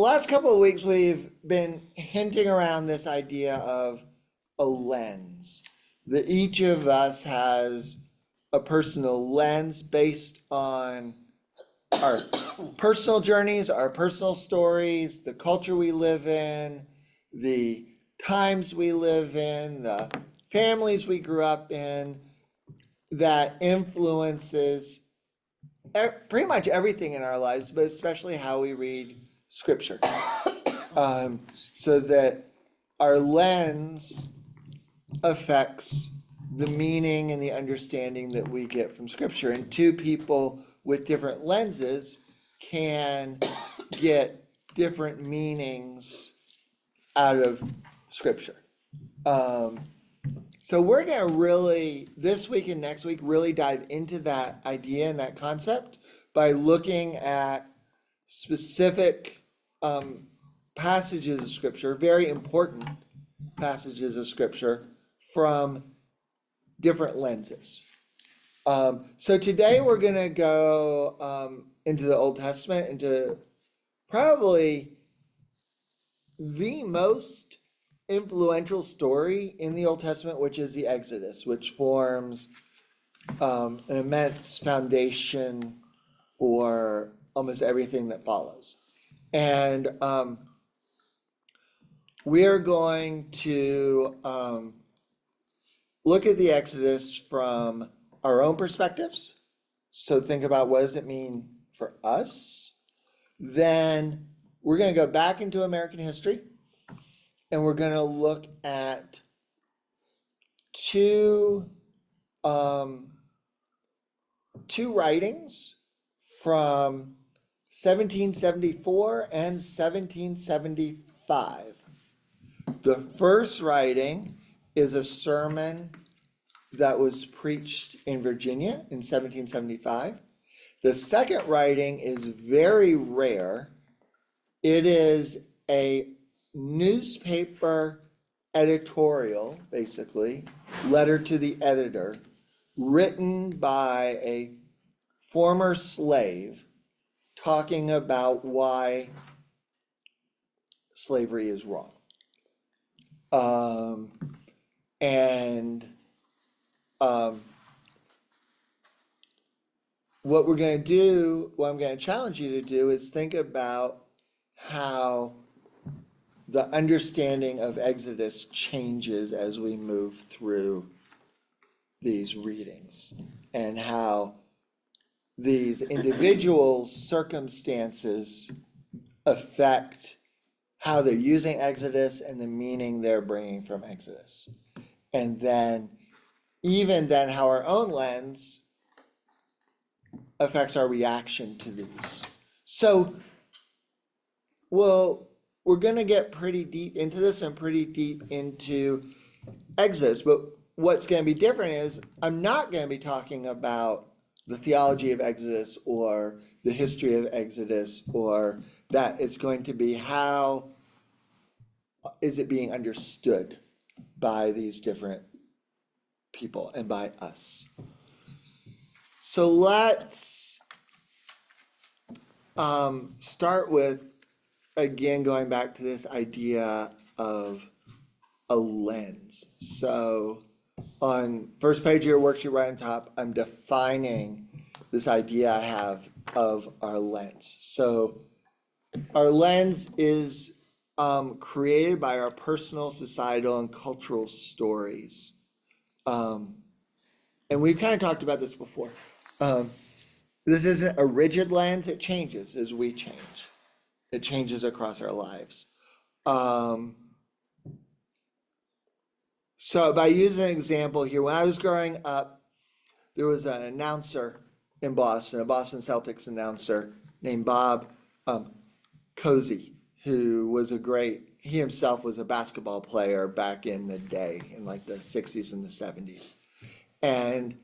The last couple of weeks, we've been hinting around this idea of a lens, that each of us has a personal lens based on our personal journeys, our personal stories, the culture we live in, the times we live in, the families we grew up in, that influences pretty much everything in our lives, but especially how we read scripture. So that our lens affects the meaning and the understanding that we get from scripture. And two people with different lenses can get different meanings out of scripture. So we're going to really, this week and next week, really dive into that idea and that concept by looking at specific passages of scripture, very important passages of scripture from different lenses. So today we're going to go into the Old Testament, into probably the most influential story in the Old Testament, which is the Exodus, which forms an immense foundation for almost everything that follows. And we are going to look at the Exodus from our own perspectives. So think about, what does it mean for us? Then we're going to go back into American history, and we're going to look at two writings from 1774 and 1775. The first writing is a sermon that was preached in Virginia in 1775. The second writing is very rare. It is a newspaper editorial, basically, letter to the editor, written by a former slave talking about why slavery is wrong. What we're going to do, what I'm going to challenge you to do, is think about how the understanding of Exodus changes as we move through these readings, and how these individuals' circumstances affect how they're using Exodus and the meaning they're bringing from Exodus. And then, even then, how our own lens affects our reaction to these. So, we're going to get pretty deep into this and pretty deep into Exodus, but what's going to be different is I'm not going to be talking about the theology of Exodus or the history of Exodus, or that. It's going to be, how is it being understood by these different people and by us. So let's start with, again, going back to this idea of a lens. So on first page of your worksheet right on top, I'm defining this idea I have of our lens. So our lens is created by our personal, societal, and cultural stories. And we've kind of talked about this before. This isn't a rigid lens. It changes as we change. It changes across our lives. So by using an example here, when I was growing up, there was an announcer in Boston, a Boston Celtics announcer named Bob Cousy, who was he himself was a basketball player back in the day, in like the 60s and the 70s. And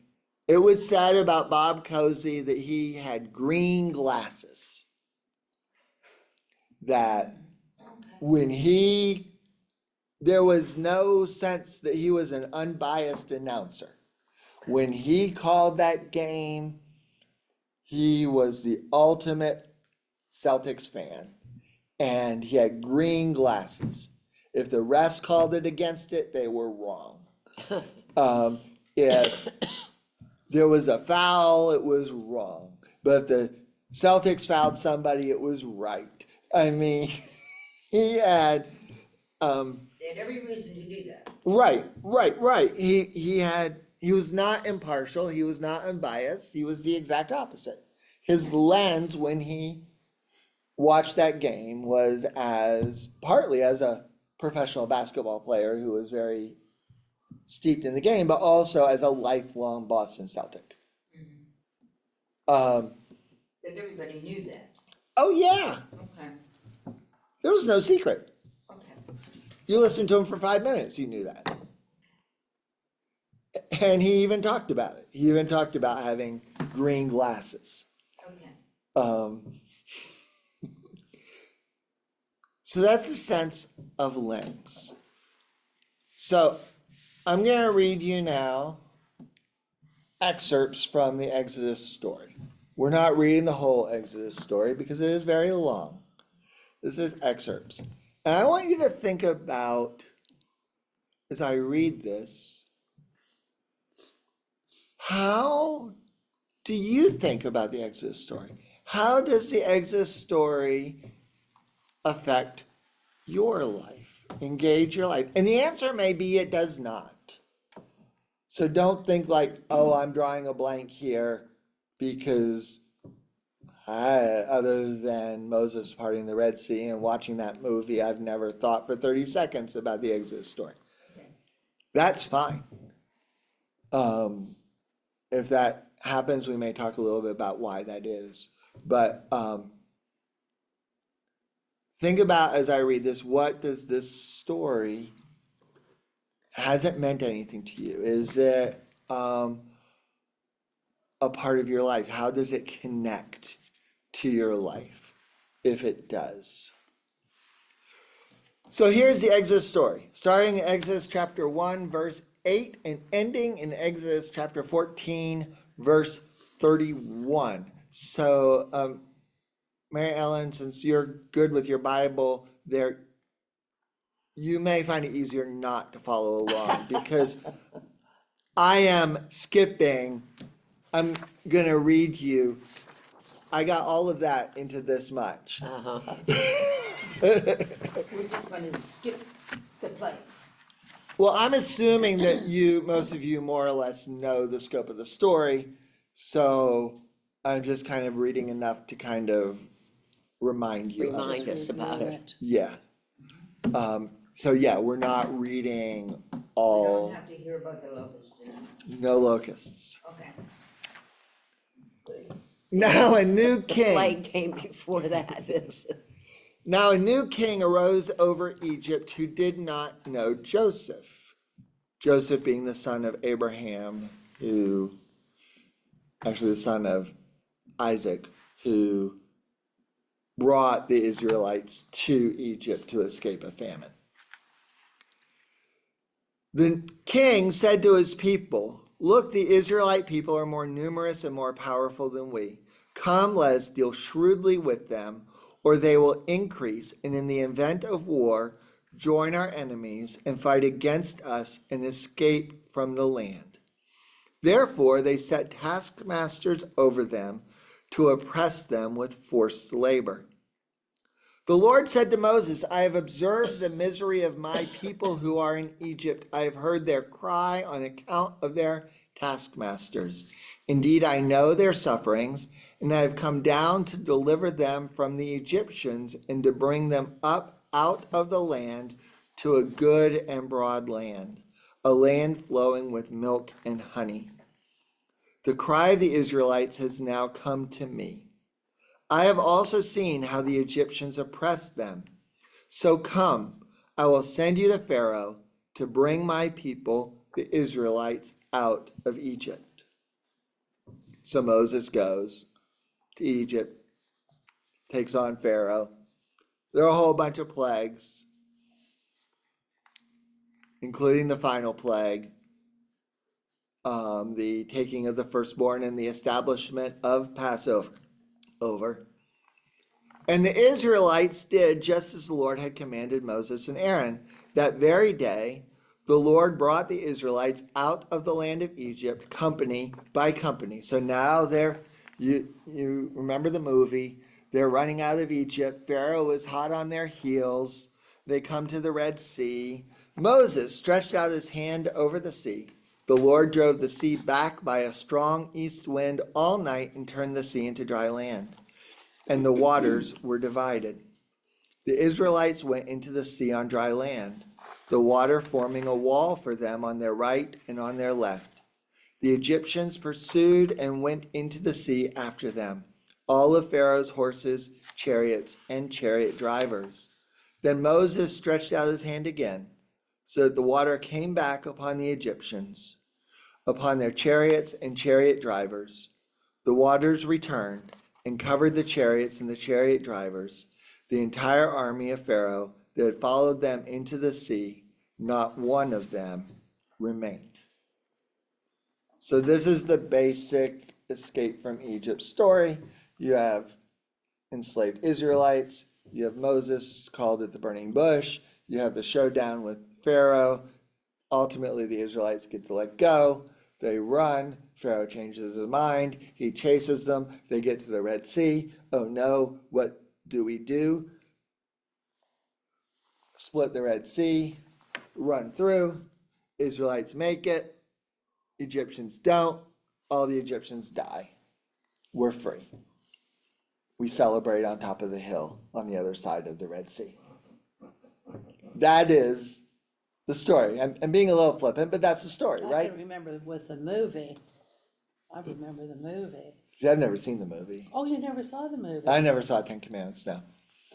it was said about Bob Cousy that he had green glasses, that there was no sense that he was an unbiased announcer. When he called that game, he was the ultimate Celtics fan. and he had green glasses. If the refs called it against it, they were wrong. If there was a foul, it was wrong. But if the Celtics fouled somebody, it was right. I mean, he had They had every reason to do that. right. He was not impartial, he was not unbiased, he was the exact opposite. His lens when he watched that game was partly as a professional basketball player who was very steeped in the game, but also as a lifelong Boston Celtic. But everybody knew that. Oh yeah, Okay, there was no secret. okay. You listened to him for 5 minutes, you knew that. And he even talked about it. He even talked about having green glasses. Okay. So that's the sense of lens. So I'm going to read you now excerpts from the Exodus story. We're not reading the whole Exodus story because it is very long. This is excerpts. And I want you to think about, as I read this, how do you think about the Exodus story? How does the Exodus story affect your life, engage your life? And the answer may be it does not. So don't think like, oh, I'm drawing a blank here because other than Moses parting the Red Sea and watching that movie, I've never thought for 30 seconds about the Exodus story. Okay. That's fine. If that happens, we may talk a little bit about why that is. But think about, as I read this, what does this story, has it meant anything to you? Is it a part of your life? How does it connect to your life, if it does? So here's the Exodus story, starting in Exodus chapter 1, verse 8, and ending in Exodus chapter 14, verse 31. So, Mary Ellen, since you're good with your Bible, there, you may find it easier not to follow along because I am skipping. I'm going to read you. I got all of that into this much. We're just gonna skip the place. Well, I'm assuming that most of you more or less know the scope of the story, so I'm just kind of reading enough to kind of remind you of it. Remind us about it. Yeah. So yeah, we're not reading We all, don't have to hear about the locust tonight. no locusts. Okay. Good. Now a new The king. plague came before that. Now a new king arose over Egypt who did not know Joseph. Joseph being the son of Abraham, actually the son of Isaac, who brought the Israelites to Egypt to escape a famine. The king said to his people, "Look, the Israelite people are more numerous and more powerful than we. Come, let us deal shrewdly with them, or they will increase, and in the event of war, join our enemies and fight against us and escape from the land." Therefore, they set taskmasters over them to oppress them with forced labor. The Lord said to Moses, "I have observed the misery of my people who are in Egypt. I have heard their cry on account of their taskmasters. Indeed, I know their sufferings, and I have come down to deliver them from the Egyptians and to bring them up out of the land to a good and broad land, a land flowing with milk and honey. The cry of the Israelites has now come to me. I have also seen how the Egyptians oppress them. So come, I will send you to Pharaoh to bring my people, the Israelites, out of Egypt." So Moses goes to Egypt, takes on Pharaoh. There are a whole bunch of plagues, including the final plague, the taking of the firstborn and the establishment of Passover. And the Israelites did just as the Lord had commanded Moses and Aaron. That very day, the Lord brought the Israelites out of the land of Egypt, company by company. So now you remember the movie, they're running out of Egypt. Pharaoh is hot on their heels. They come to the Red Sea. Moses stretched out his hand over the sea. The Lord drove the sea back by a strong east wind all night and turned the sea into dry land, and the waters were divided. The Israelites went into the sea on dry land, the water forming a wall for them on their right and on their left. The Egyptians pursued and went into the sea after them, all of Pharaoh's horses, chariots, and chariot drivers. Then Moses stretched out his hand again, so that the water came back upon the Egyptians, upon their chariots and chariot drivers. The waters returned and covered the chariots and the chariot drivers, the entire army of Pharaoh that had followed them into the sea. Not one of them remained. So this is the basic escape from Egypt story. You have enslaved Israelites. You have Moses called at the burning bush. You have the showdown with Pharaoh. Ultimately, the Israelites get to let go. They run. Pharaoh changes his mind. He chases them. They get to the Red Sea. Oh no, what do we do? Split the Red Sea, run through. Israelites make it. Egyptians don't. All the Egyptians die. We're free. We celebrate on top of the hill on the other side of the Red Sea. That is the story. I'm being a little flippant, but that's the story, I right? can remember with the movie. I remember the movie. See, I've never seen the movie. Oh, you never saw the movie? I never saw Ten Commandments, no.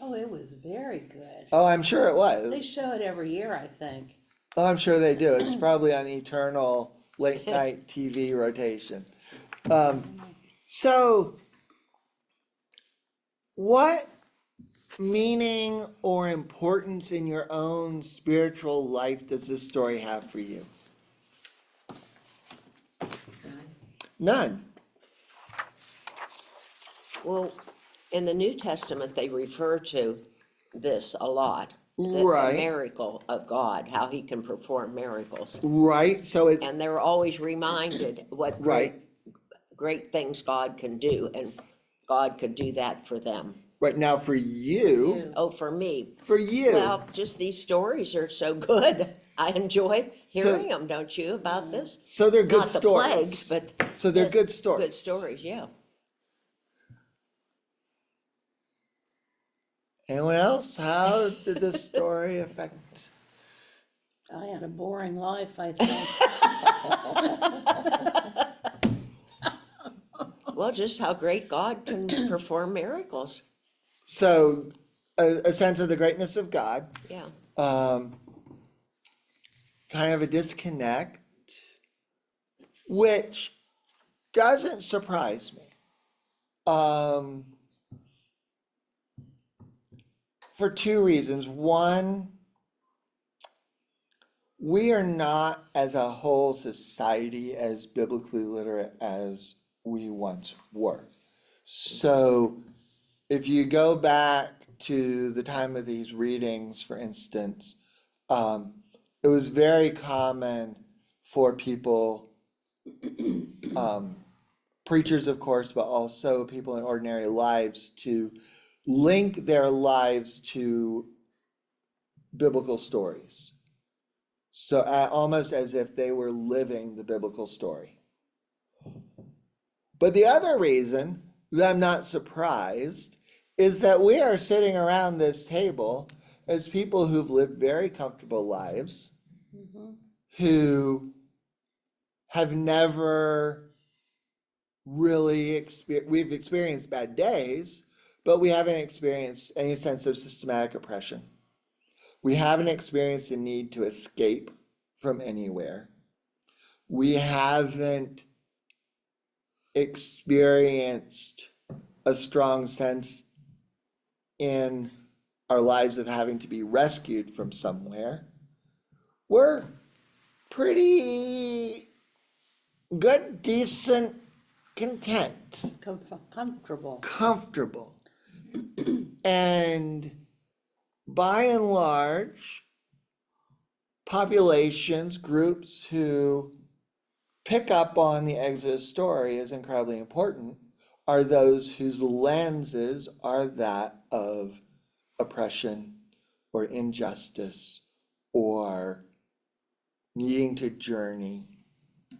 Oh, it was very good. Oh, I'm sure it They was. show it every year, I think. Oh, I'm sure they do. It's probably on eternal late night TV rotation. So, what meaning or importance in your own spiritual life does this story have for you? None. Well, in the New Testament, they refer to this a lot. The Right. miracle of God, how he can perform miracles. Right. So it's And they're always reminded what right. great things God can do, and God could do that for them. Right now for you, Oh, for me, for you. well, just these stories are so good. I enjoy hearing them, don't you, about this? So they're good Not the stories. plagues, but. So they're yes, good stories. Good stories, yeah. Anyone else? How did this story affect? I had a boring life, I think. Well, just how great God can perform miracles, So, a sense of the greatness of God, yeah. kind of a disconnect, which doesn't surprise me. For two reasons. One, we are not as a whole society as biblically literate as we once were. So if you go back to the time of these readings, for instance, it was very common for people, preachers of course, but also people in ordinary lives, to link their lives to biblical stories. So almost as if they were living the biblical story. But the other reason that I'm not surprised is that we are sitting around this table as people who've lived very comfortable lives, who have never really we've experienced bad days, but we haven't experienced any sense of systematic oppression. We haven't experienced a need to escape from anywhere. We haven't experienced a strong sense in our lives of having to be rescued from somewhere. We're pretty good, decent, content, Comfortable. comfortable. And by and large, populations, groups who pick up on the Exodus story as incredibly important are those whose lenses are that of oppression or injustice or needing to journey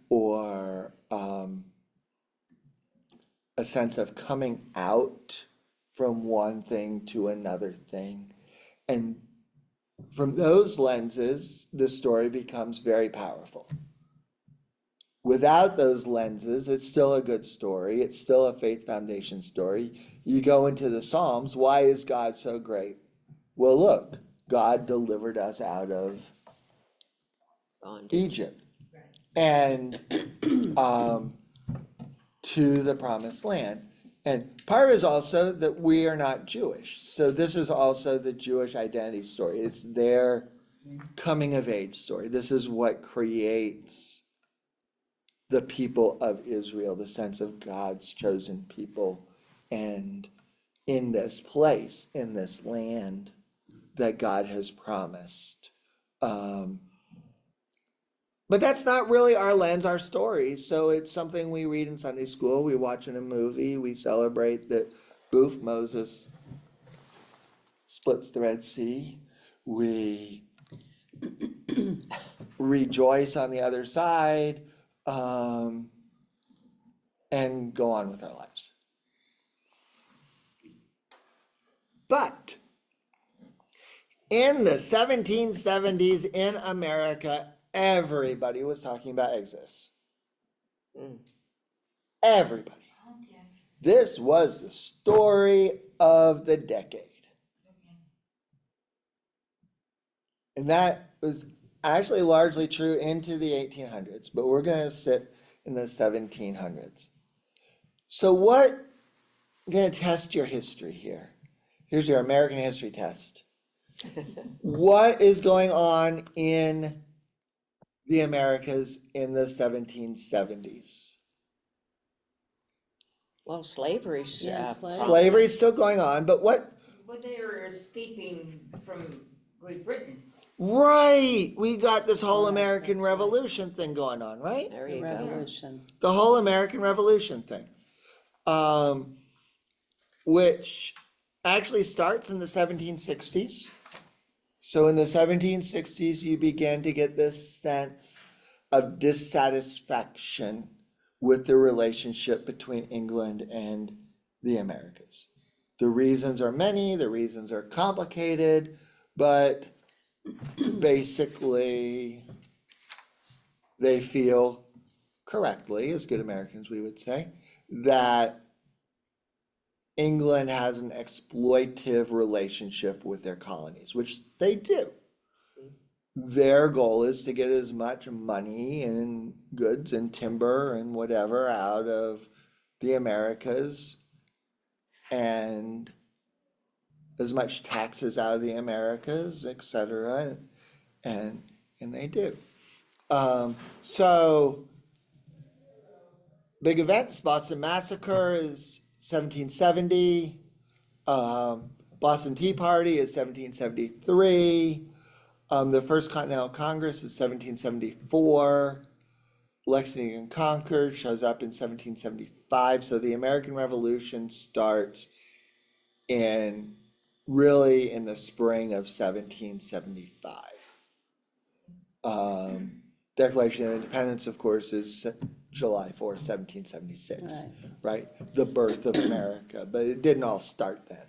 or a sense of coming out from one thing to another thing. And from those lenses, the story becomes very powerful. Without those lenses, it's still a good story. It's still a faith foundation story. You go into the Psalms, why is God so great? Well, look, God delivered us out of Bondage. Egypt and to the promised land. And part of it is also that we are not Jewish. So this is also the Jewish identity story. It's their coming of age story. This is what creates the people of Israel, the sense of God's chosen people, and in this place, in this land that God has promised. But that's not really our lens, our story. So it's something we read in Sunday school, we watch in a movie, we celebrate that boof, Moses splits the Red Sea. We rejoice on the other side, and go on with our lives. But in the 1770s in America, everybody was talking about Exodus. Everybody. This was the story of the decade. And that was actually largely true into the 1800s, but we're going to sit in the 1700s. So I'm going to test your history here. Here's your American history test. What is going on in the Americas in the 1770s? Well, slavery's. Yeah, slavery. Slavery is still going on, but what? But they were escaping from Great Britain. Right, we got this whole Right, American that's right. Revolution thing going on, right? There The you go. revolution. The whole American Revolution thing, which actually starts in the 1760s. So in the 1760s, you began to get this sense of dissatisfaction with the relationship between England and the Americas. The reasons are many, the reasons are complicated, but basically they feel correctly, as good Americans we would say, that England has an exploitive relationship with their colonies, which they do. Their goal is to get as much money and goods and timber and whatever out of the Americas and as much taxes out of the Americas, etc. And they do. So big events, Boston Massacre is 1770. Boston Tea Party is 1773. The First Continental Congress is 1774. Lexington and Concord shows up in 1775. So the American Revolution starts really in the spring of 1775. Declaration of Independence, of course, is July 4, 1776, right? The birth of America, but it didn't all start then.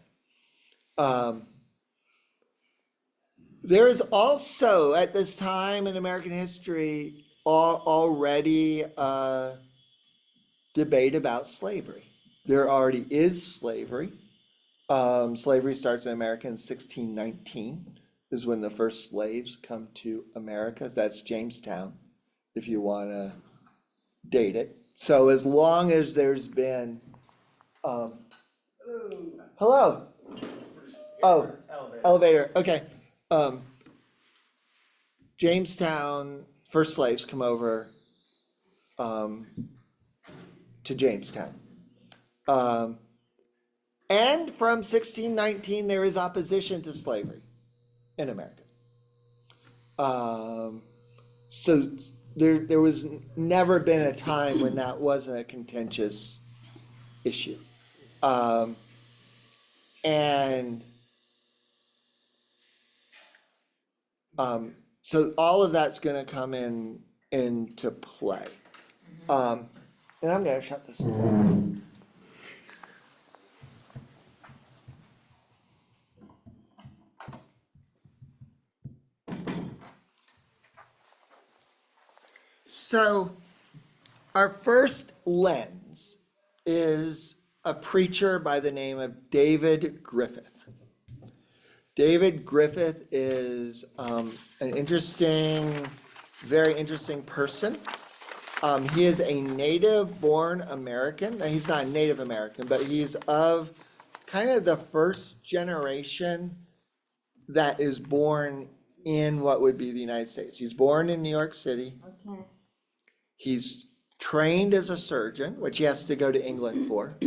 There is also, at this time in American history, already a debate about slavery. There already is slavery. Slavery starts in America in 1619, is when the first slaves come to America. That's Jamestown, if you want to date it. So as long as there's been, hello. Oh, elevator. Okay. Jamestown, first slaves come over to Jamestown. And from 1619, there is opposition to slavery in America. So there was never been a time when that wasn't a contentious issue. So all of that's gonna come into play. And I'm gonna shut this door. So our first lens is a preacher by the name of David Griffith. David Griffith is an interesting, very interesting person. He is a native-born American. Now, he's not a Native American, but he's of kind of the first generation that is born in what would be the United States. He's born in New York City. Okay. He's trained as a surgeon, which he has to go to England for.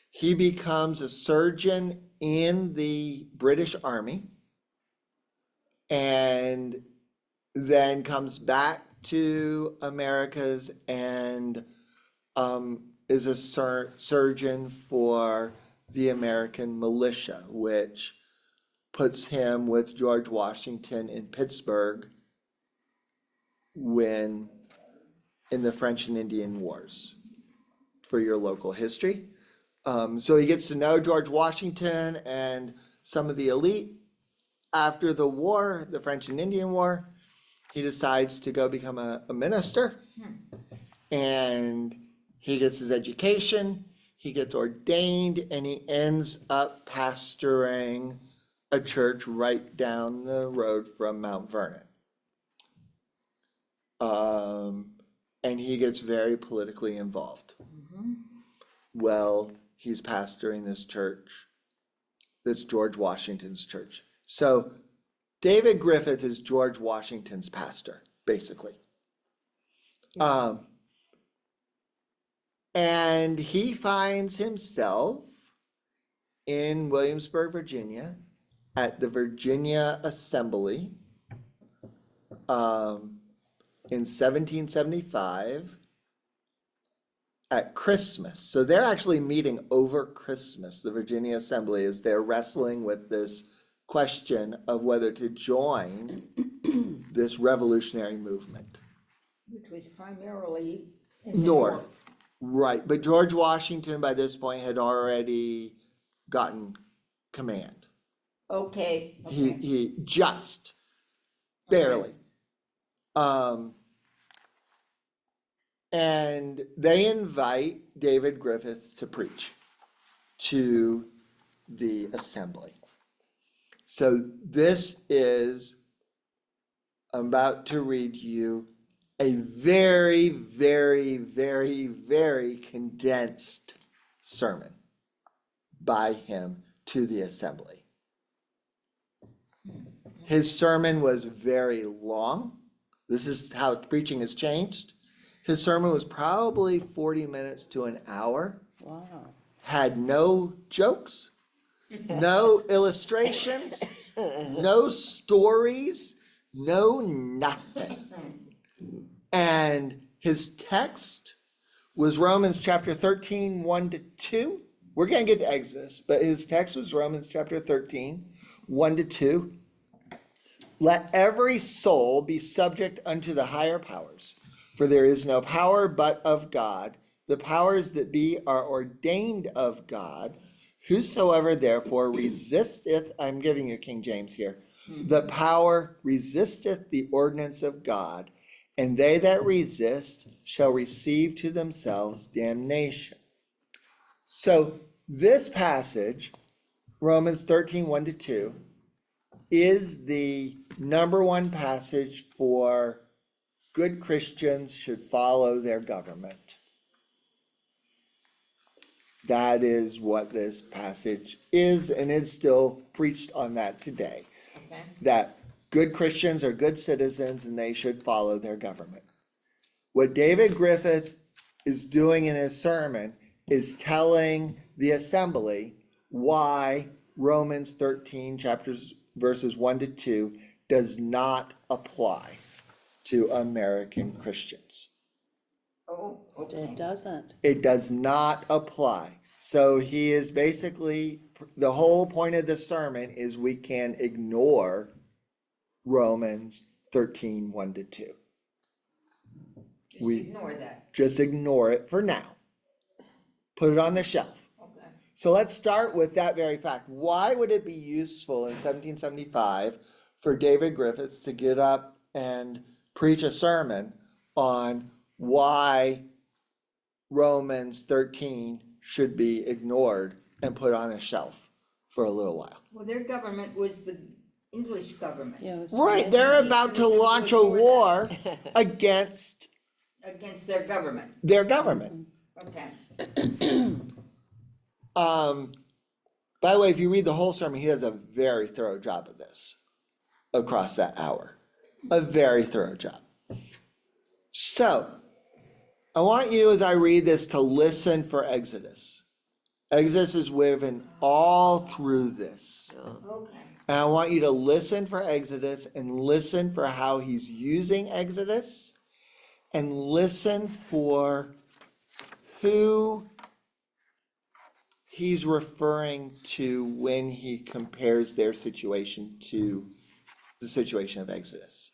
He becomes a surgeon in the British Army and then comes back to Americas and is a surgeon for the American militia, which puts him with George Washington in Pittsburgh in the French and Indian Wars, for your local history. So he gets to know George Washington and some of the elite. After the war, the French and Indian War, he decides to go become a minister. And he gets his education, he gets ordained, and he ends up pastoring a church right down the road from Mount Vernon. And he gets very politically involved. Well, he's pastoring this church, this George Washington's church. So David Griffith is George Washington's pastor, basically. And he finds himself in Williamsburg, Virginia, at the Virginia Assembly in 1775 at Christmas. So they're actually meeting over Christmas, the Virginia Assembly, as they're wrestling with this question of whether to join this revolutionary movement. Which was primarily in the North. Right, but George Washington by this point had already gotten command. Okay. He just barely. And they invite David Griffith to preach to the assembly. So this is, I'm about to read you a very, very, very, very condensed sermon by him to the assembly. His sermon was very long. This is how preaching has changed. His sermon was probably 40 minutes to an hour. Wow. Had no jokes, no illustrations, no stories, no nothing. And his text was Romans chapter 13, 1-2. We're going to get to Exodus, but his text was Romans chapter 13, 1-2. Let every soul be subject unto the higher powers, for there is no power but of God. The powers that be are ordained of God. Whosoever therefore resisteth, I'm giving you King James here, the power resisteth the ordinance of God, and they that resist shall receive to themselves damnation. So this passage, Romans 13, 1-2, is the number one passage for good Christians should follow their government. That is what this passage is, and it's still preached on that today. Okay. That good Christians are good citizens and they should follow their government. What David Griffith is doing in his sermon is telling the assembly why Romans 13 chapters verses 1 to 2 does not apply to American Christians. Oh, okay. It doesn't. It does not apply. So he is basically, the whole point of the sermon is we can ignore Romans 13, 1 to 2. Just We- ignore that. Just ignore it for now. Put it on the shelf. Okay. So let's start with that very fact. Why would it be useful in 1775 for David Griffith to get up and preach a sermon on why Romans 13 should be ignored and put on a shelf for a little while? Well, their government was the English government Yeah, it was Right, they're about to launch a war against against their government. their government. Okay. By the way, if you read the whole sermon, he does a very thorough job of this across that hour. A very thorough job. So, I want you, as I read this, to listen for Exodus. Exodus is woven all through this. Okay. And I want you to listen for Exodus and listen for how he's using Exodus and listen for who he's referring to when he compares their situation to the situation of Exodus.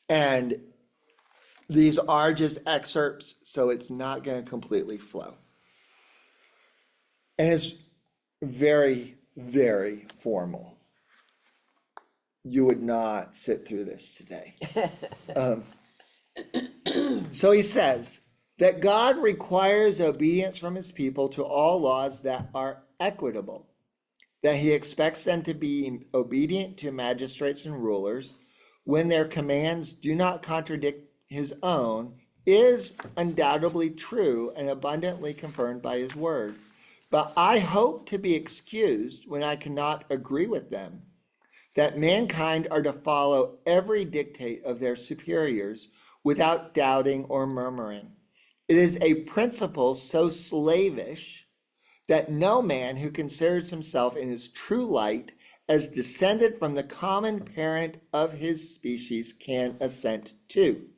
And these are just excerpts, so it's not going to completely flow. And it's very, very formal. You would not sit through this today. So he says that God requires obedience from his people to all laws that are equitable, that he expects them to be obedient to magistrates and rulers when their commands do not contradict his own, is undoubtedly true and abundantly confirmed by his word. But I hope to be excused when I cannot agree with them, that mankind are to follow every dictate of their superiors without doubting or murmuring. It is a principle so slavish that no man who considers himself in his true light as descended from the common parent of his species can assent to.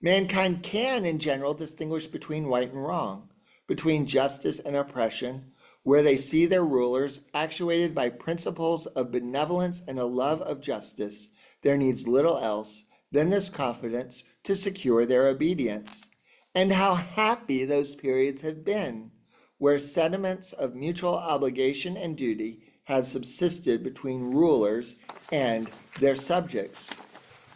Mankind can, in general, distinguish between right and wrong, between justice and oppression, where they see their rulers actuated by principles of benevolence and a love of justice. There needs little else than this confidence to secure their obedience. And how happy those periods have been, where sentiments of mutual obligation and duty have subsisted between rulers and their subjects.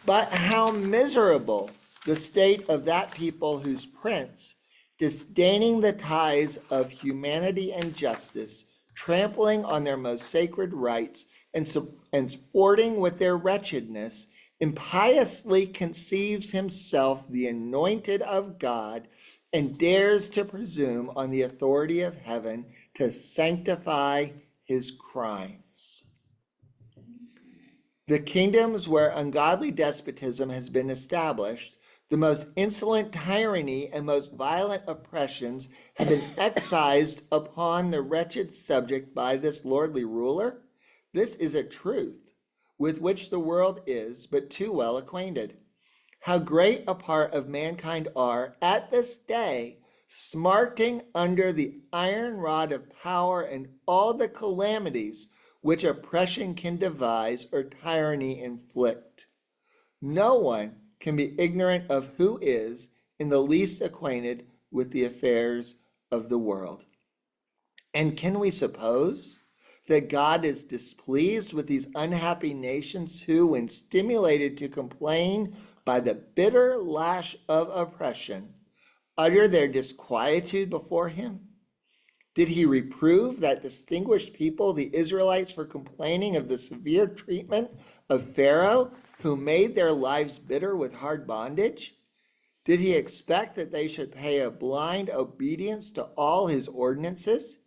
But how miserable the state of that people whose prince, disdaining the ties of humanity and justice, trampling on their most sacred rights, and sporting with their wretchedness, impiously conceives himself the anointed of God, and dares to presume on the authority of heaven to sanctify his crimes. The kingdoms where ungodly despotism has been established, the most insolent tyranny and most violent oppressions have been excised upon the wretched subject by this lordly ruler. This is a truth with which the world is but too well acquainted. How great a part of mankind are at this day smarting under the iron rod of power and all the calamities which oppression can devise or tyranny inflict. No one can be ignorant of who is in the least acquainted with the affairs of the world. And can we suppose that God is displeased with these unhappy nations who, when stimulated to complain by the bitter lash of oppression, utter their disquietude before him? Did he reprove that distinguished people, the Israelites, for complaining of the severe treatment of Pharaoh, who made their lives bitter with hard bondage? Did he expect that they should pay a blind obedience to all his ordinances?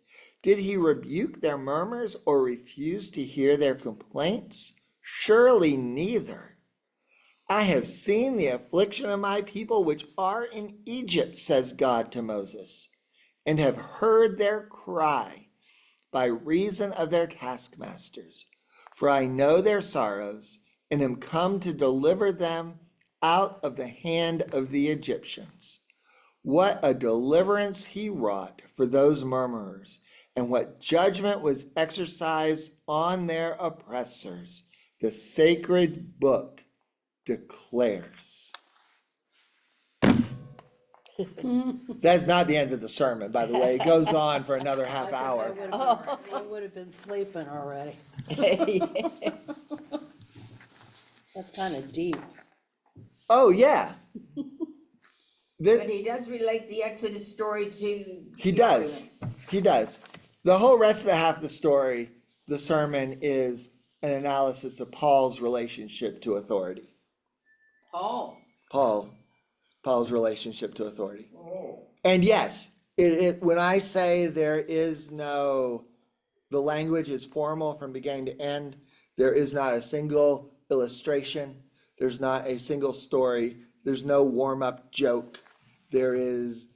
Did he rebuke their murmurs or refuse to hear their complaints? Surely neither. I have seen the affliction of my people which are in Egypt, says God to Moses, and have heard their cry by reason of their taskmasters. For I know their sorrows, and am come to deliver them out of the hand of the Egyptians. What a deliverance he wrought for those murmurers, and what judgment was exercised on their oppressors, the sacred book declares. That's not the end of the sermon, by the way. It goes on for another half hour. I would have been sleeping already. That's kind of deep. Oh, yeah. But he does relate the Exodus story to. He the does. ordinance. He does. The whole rest of the half of the story, the sermon, is an analysis of Paul's relationship to authority. Paul's relationship to authority. Oh. And yes, when I say the language is formal from beginning to end, there is not a single illustration, there's not a single story, there's no warm-up joke, there is,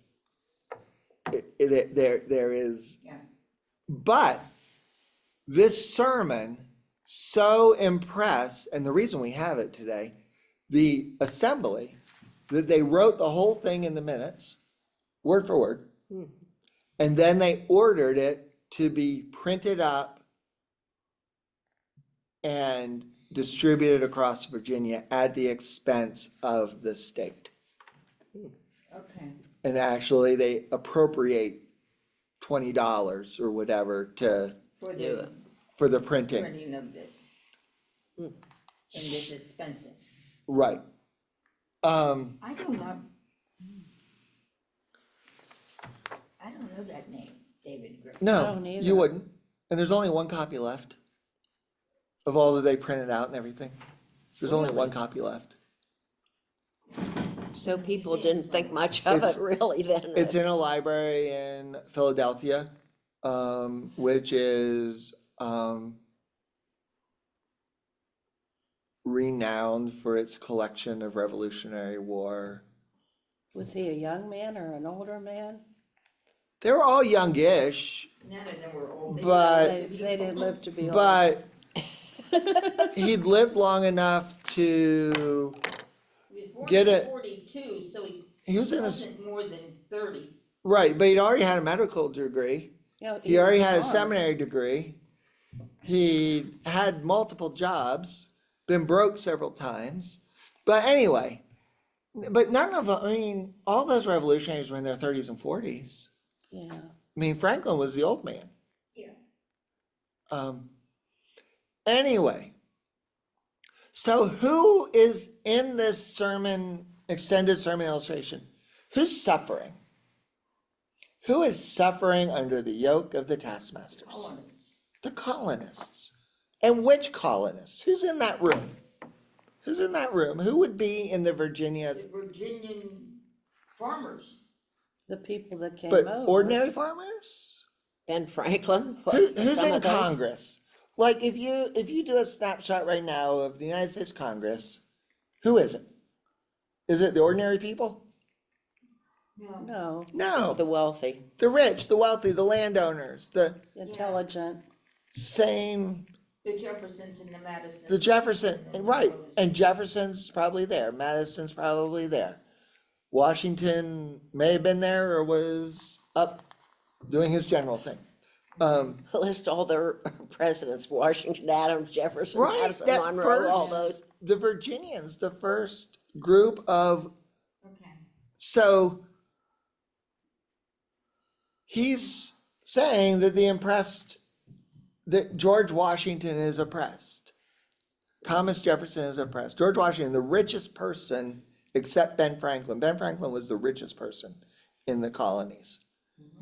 Yeah. but this sermon so impressed, and the reason we have it today, the assembly, that they wrote the whole thing in the minutes, word for word, and then they ordered it to be printed up and distributed across Virginia at the expense of the state. Okay. And actually, they appropriate $20 or whatever for the printing. Printing of this. And this dispensing. Right. I don't know. I don't know that name, David Griffith. I No, don't either. you wouldn't. And there's only one copy left of all that they printed out and everything. There's only one copy left. So people didn't think much of It's- it really then. It's in a library in Philadelphia, which is renowned for its collection of Revolutionary War. Was he a young man or an older man? They were all youngish, None of them were old. But- They didn't live to be old. but he'd lived long enough to He was born get in it. 42, so He was he in a wasn't more than 30. right, but he'd already had a medical degree. You know, He already was had a smart. seminary degree. He had multiple jobs, been broke several times. But anyway, but none of them, I mean, all those revolutionaries were in their 30s and 40s. Yeah. I mean, Franklin was the old man. Yeah. Anyway, so who is in this sermon, extended sermon illustration? Who's suffering? Who is suffering under the yoke of the taskmasters? Colonists. The colonists. And which colonists? Who's in that room? Who's in that room? Who would be in the Virginias? The Virginian farmers. The people that came But over. ordinary farmers? Ben Franklin. Who's some in of those? Congress? Like if you do a snapshot right now of the United States Congress, who is it? Is it the ordinary people? No. No, No. The wealthy. The rich, the wealthy, the landowners, the intelligent. same, The Jeffersons and the Madisons. the Jefferson, and right. those. And Jefferson's probably there. Madison's probably there. Washington may have been there or was up doing his general thing. List all their presidents, Washington, Adams, Jefferson, Right, Madison, that Monroe, all first, those. the Virginians, the first group of, Okay. so he's saying that that George Washington is oppressed. Thomas Jefferson is oppressed. George Washington, the richest person except Ben Franklin. Ben Franklin was the richest person in the colonies.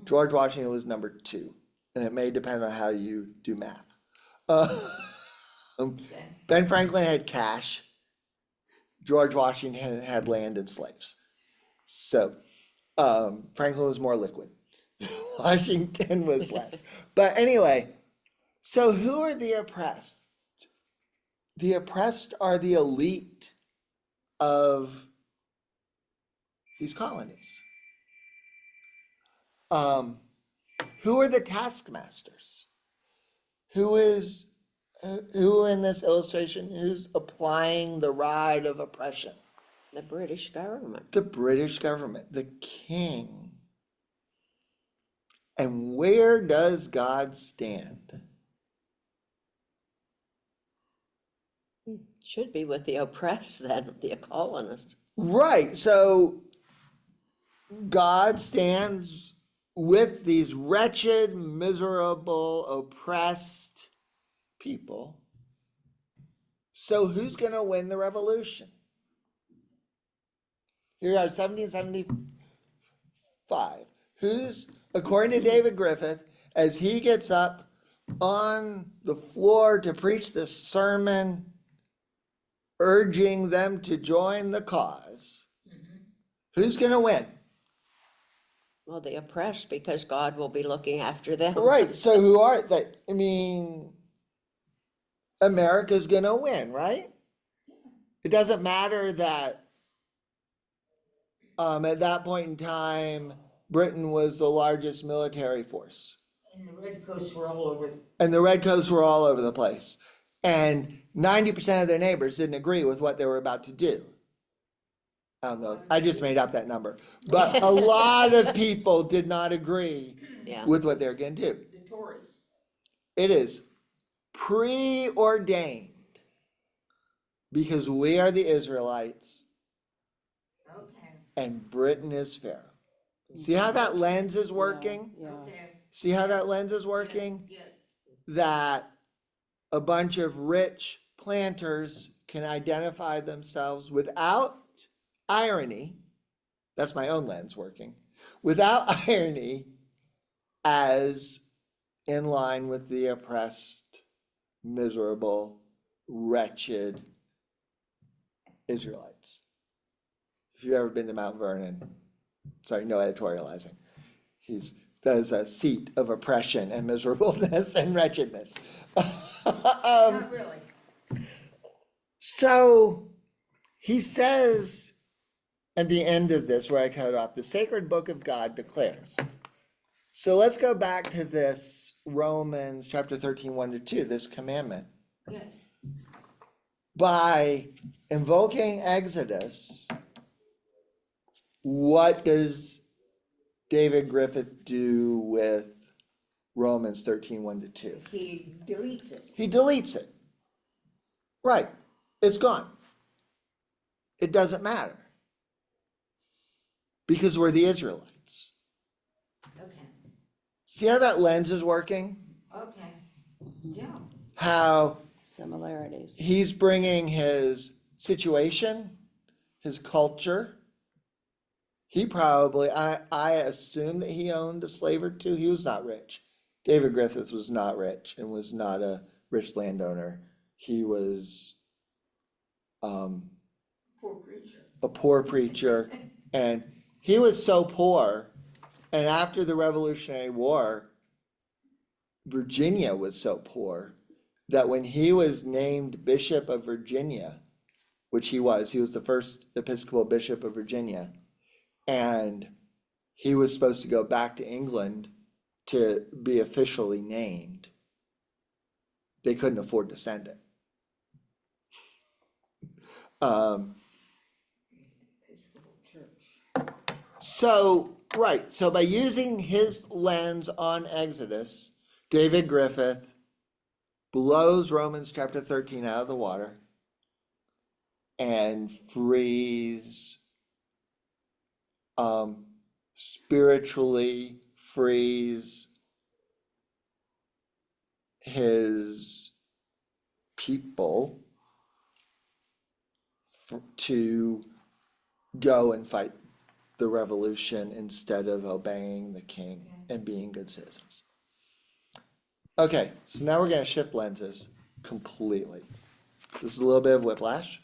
George Washington was number 2, and it may depend on how you do math. Okay. Ben Franklin had cash. George Washington had land and slaves. So Franklin was more liquid. Washington was less. But anyway, so who are the oppressed? The oppressed are the elite of these colonies. Who are the taskmasters? Who in this illustration, who's applying the rod of oppression? The British government. The British government, the king. And where does God stand? Should be with the oppressed then, the colonists. Right, so God stands with these wretched, miserable, oppressed people. So who's going to win the revolution? Here we are, 1775. Who's, according to David Griffith, as he gets up on the floor to preach this sermon, urging them to join the cause, who's going to win? Well, the oppressed, because God will be looking after them. Right, so who are they? I mean, America's going to win, right? It doesn't matter that at that point in time, Britain was the largest military force. And the redcoats were all over. And the redcoats were all over the place. And 90% of their neighbors didn't agree with what they were about to do. I don't know, I just made up that number. But a lot of people did not agree Yeah. with what they were going to do. The Tories. It is preordained because we are the Israelites Okay, and Britain is Pharaoh. See how that lens is working? Yeah. okay. See how that lens is working? Yes. That a bunch of rich planters can identify themselves without irony. That's my own lens working. Without irony, as in line with the oppressed, miserable, wretched Israelites. If you've ever been to Mount Vernon, sorry, no editorializing. That is a seat of oppression and miserableness and wretchedness. Not really. So he says at the end of this, where I cut it off, the sacred book of God declares. So let's go back to this Romans chapter 13, 1-2, this commandment. Yes. By invoking Exodus, what does David Griffith do with Romans 13, 1-2? He deletes it. He deletes it. Right. It's gone. It doesn't matter. Because we're the Israelites. Okay. See how that lens is working? Okay. Yeah. How Similarities. he's bringing his situation, his culture. He probably, I assume that he owned a slave or two. He was not rich. David Griffith was not rich and was not a rich landowner. He was Poor preacher. a poor preacher. And he was so poor. And after the Revolutionary War, Virginia was so poor that when he was named Bishop of Virginia, which he was the first Episcopal Bishop of Virginia, and he was supposed to go back to England to be officially named, they couldn't afford to send it. Episcopal Church. So by using his lens on Exodus, David Griffith blows Romans chapter 13 out of the water and spiritually frees his people to go and fight the revolution instead of obeying the king and being good citizens. Okay, so now we're going to shift lenses completely. This is a little bit of whiplash.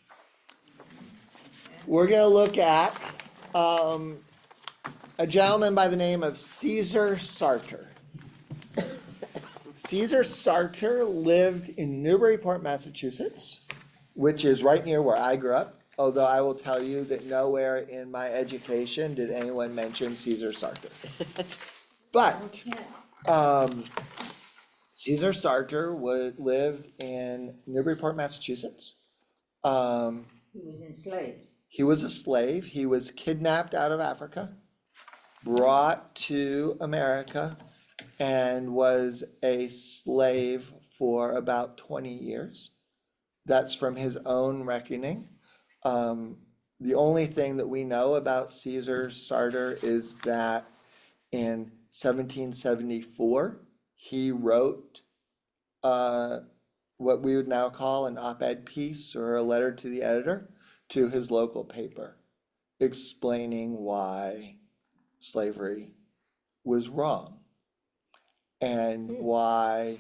We're going to look at a gentleman by the name of Caeser Sarter. Caeser Sarter lived in Newburyport, Massachusetts, which is right near where I grew up. although I will tell you that nowhere in my education did anyone mention Caesar Sarter. But, Okay. Caesar Sarter lived in Newburyport, Massachusetts. He was enslaved. He was a slave. He was kidnapped out of Africa, brought to America, and was a slave for about 20 years. That's from his own reckoning. The only thing that we know about Caesar Sarter is that in 1774, he wrote what we would now call an op-ed piece or a letter to the editor to his local paper, explaining why slavery was wrong and why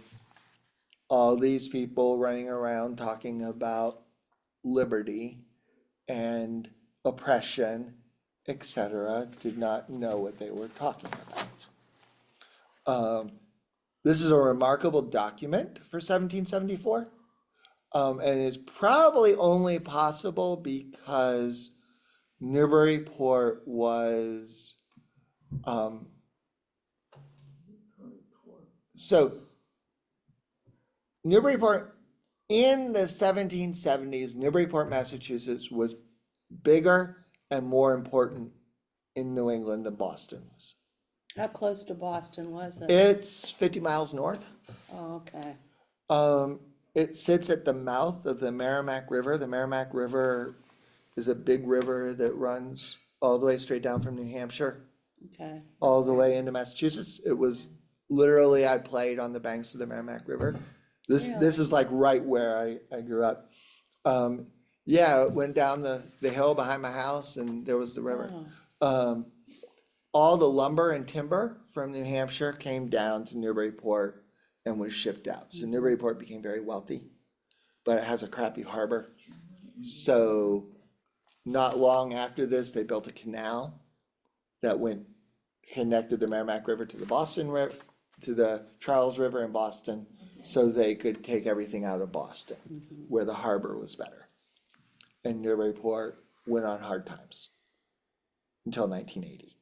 all these people running around talking about liberty and oppression, etc., did not know what they were talking about. This is a remarkable document for 1774, and it's probably only possible because Newburyport was so Newburyport in the 1770s, Newburyport, Massachusetts was bigger and more important in New England than Boston was. How close to Boston was it? It's 50 miles north. Oh, okay. It sits at the mouth of the Merrimack River. The Merrimack River is a big river that runs all the way straight down from New Hampshire, Okay. all the way into Massachusetts. It was literally, I played on the banks of the Merrimack River. This is like right where I grew up. Yeah, it went down the hill behind my house and there was the river. Oh, All the lumber and timber from New Hampshire came down to Newburyport and was shipped out. So Newburyport became very wealthy, but it has a crappy harbor. So not long after this, they built a canal that connected the Merrimack River to the Boston River, to the Charles River in Boston, so they could take everything out of Boston, where the harbor was better. And Newburyport went on hard times until 1980.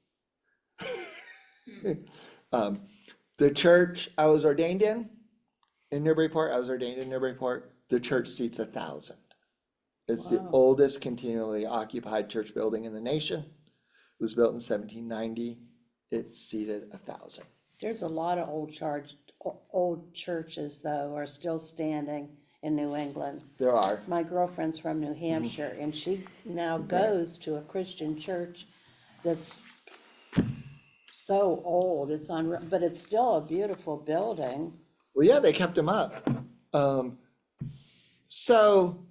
The church I was ordained in Newburyport, the church seats 1,000. It's the Wow. oldest continually occupied church building in the nation. It was built in 1790. It seated 1,000. there's a lot of old churches though are still standing in New England. There are. My girlfriend's from New Hampshire and she now goes to a Christian church that's so old, it's but it's still a beautiful building. Well, yeah, they kept them up. So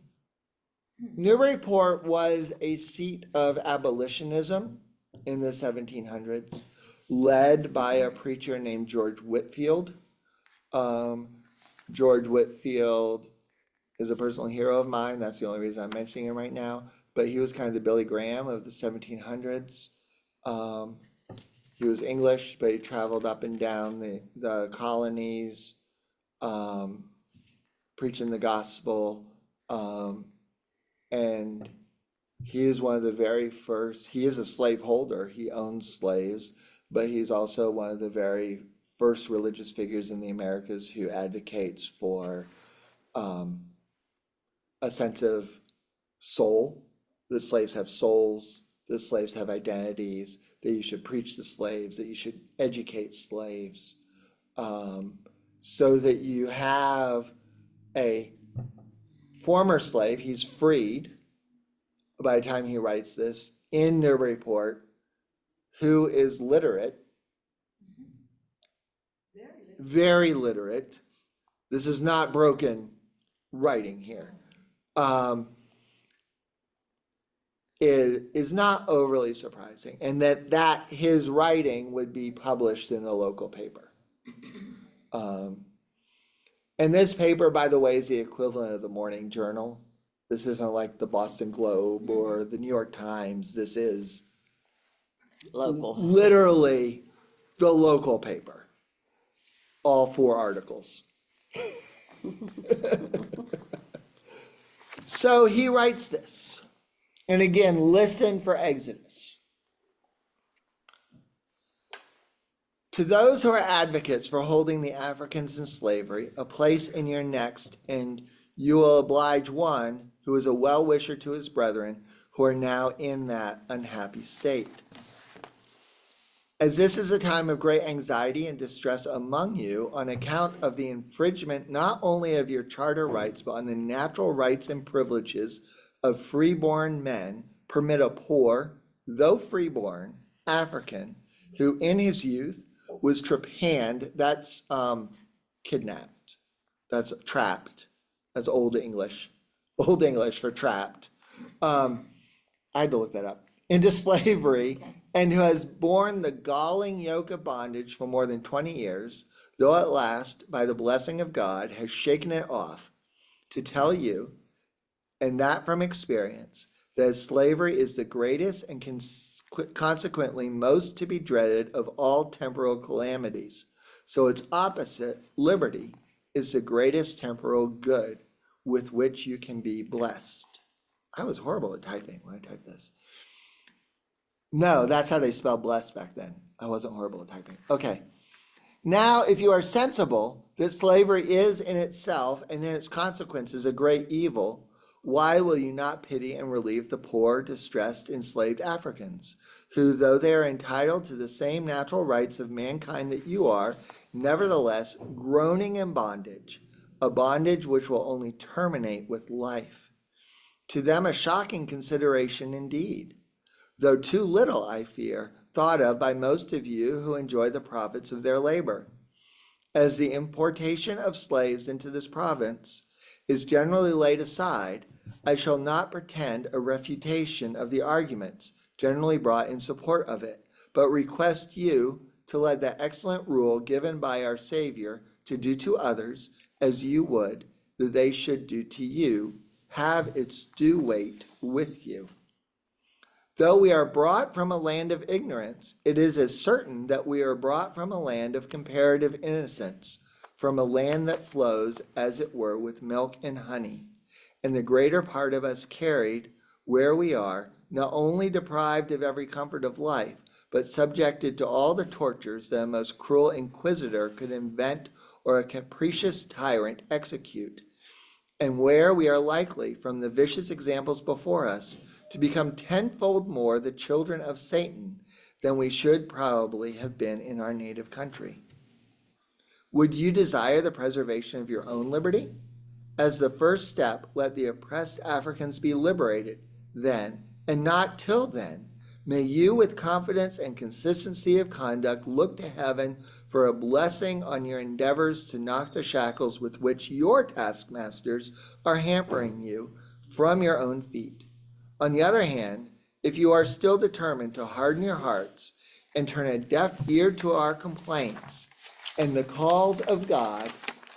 Newburyport was a seat of abolitionism in the 1700s, led by a preacher named George Whitefield. George Whitefield is a personal hero of mine. That's the only reason I'm mentioning him right now. But he was kind of the Billy Graham of the 1700s. He was English, but he traveled up and down the colonies, preaching the gospel. And he is one of the very first, he is a slaveholder, he owns slaves, but he's also one of the very first religious figures in the Americas who advocates for a sense of soul, that slaves have souls, that slaves have identities, that you should preach to slaves, that you should educate slaves, so that you have a former slave, he's freed by the time he writes this, in Newburyport, who is literate, very literate. This is not broken writing here. Is not overly surprising, and that his writing would be published in the local paper. And this paper, by the way, is the equivalent of the Morning Journal. This isn't like the Boston Globe or the New York Times. This is Local. literally the local paper. All 4 articles. So he writes this. And again, listen for Exodus. To those who are advocates for holding the Africans in slavery, a place in your next, and you will oblige one who is a well-wisher to his brethren who are now in that unhappy state. As this is a time of great anxiety and distress among you on account of the infringement not only of your charter rights, but on the natural rights and privileges of freeborn men, permit a poor, though freeborn, African, who in his youth was trepanned, that's kidnapped, that's trapped, that's Old English for trapped. I had to look that up, into slavery, and who has borne the galling yoke of bondage for more than 20 years, though at last, by the blessing of God, has shaken it off, to tell you, and that from experience, that slavery is the greatest and consequently most to be dreaded of all temporal calamities. So its opposite, liberty, is the greatest temporal good with which you can be blessed. I was horrible at typing when I typed this. No, that's how they spelled blessed back then. I wasn't horrible at typing. Okay. Now, if you are sensible that slavery is in itself and in its consequences a great evil, why will you not pity and relieve the poor, distressed, enslaved Africans, who, though they are entitled to the same natural rights of mankind that you are, nevertheless groaning in bondage, a bondage which will only terminate with life? To them a shocking consideration indeed, though too little, I fear, thought of by most of you who enjoy the profits of their labor. As the importation of slaves into this province is generally laid aside, I shall not pretend a refutation of the arguments generally brought in support of it, but request you to let that excellent rule given by our Savior to do to others as you would that they should do to you, have its due weight with you. Though we are brought from a land of ignorance, it is as certain that we are brought from a land of comparative innocence, from a land that flows, as it were, with milk and honey. And the greater part of us carried where we are, not only deprived of every comfort of life, but subjected to all the tortures that a most cruel inquisitor could invent or a capricious tyrant execute. And where we are likely, from the vicious examples before us, to become tenfold more the children of Satan than we should probably have been in our native country. Would you desire the preservation of your own liberty? As the first step, let the oppressed Africans be liberated. Then, and not till then, may you with confidence and consistency of conduct look to heaven for a blessing on your endeavors to knock the shackles with which your taskmasters are hampering you from your own feet. On the other hand, if you are still determined to harden your hearts and turn a deaf ear to our complaints and the calls of God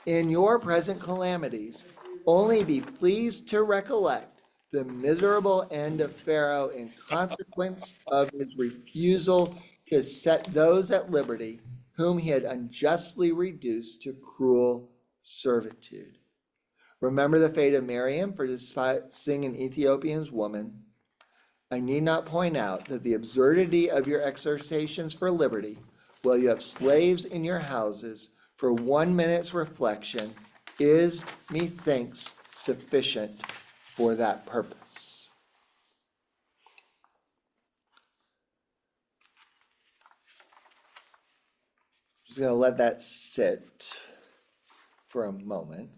in your present calamities, only be pleased to recollect the miserable end of Pharaoh in consequence of his refusal to set those at liberty whom he had unjustly reduced to cruel servitude. Remember the fate of Miriam for despising an Ethiopian woman. I need not point out that the absurdity of your exhortations for liberty, while you have slaves in your houses, for 1 minute's reflection, is, methinks, sufficient for that purpose. Just going to let that sit for a moment.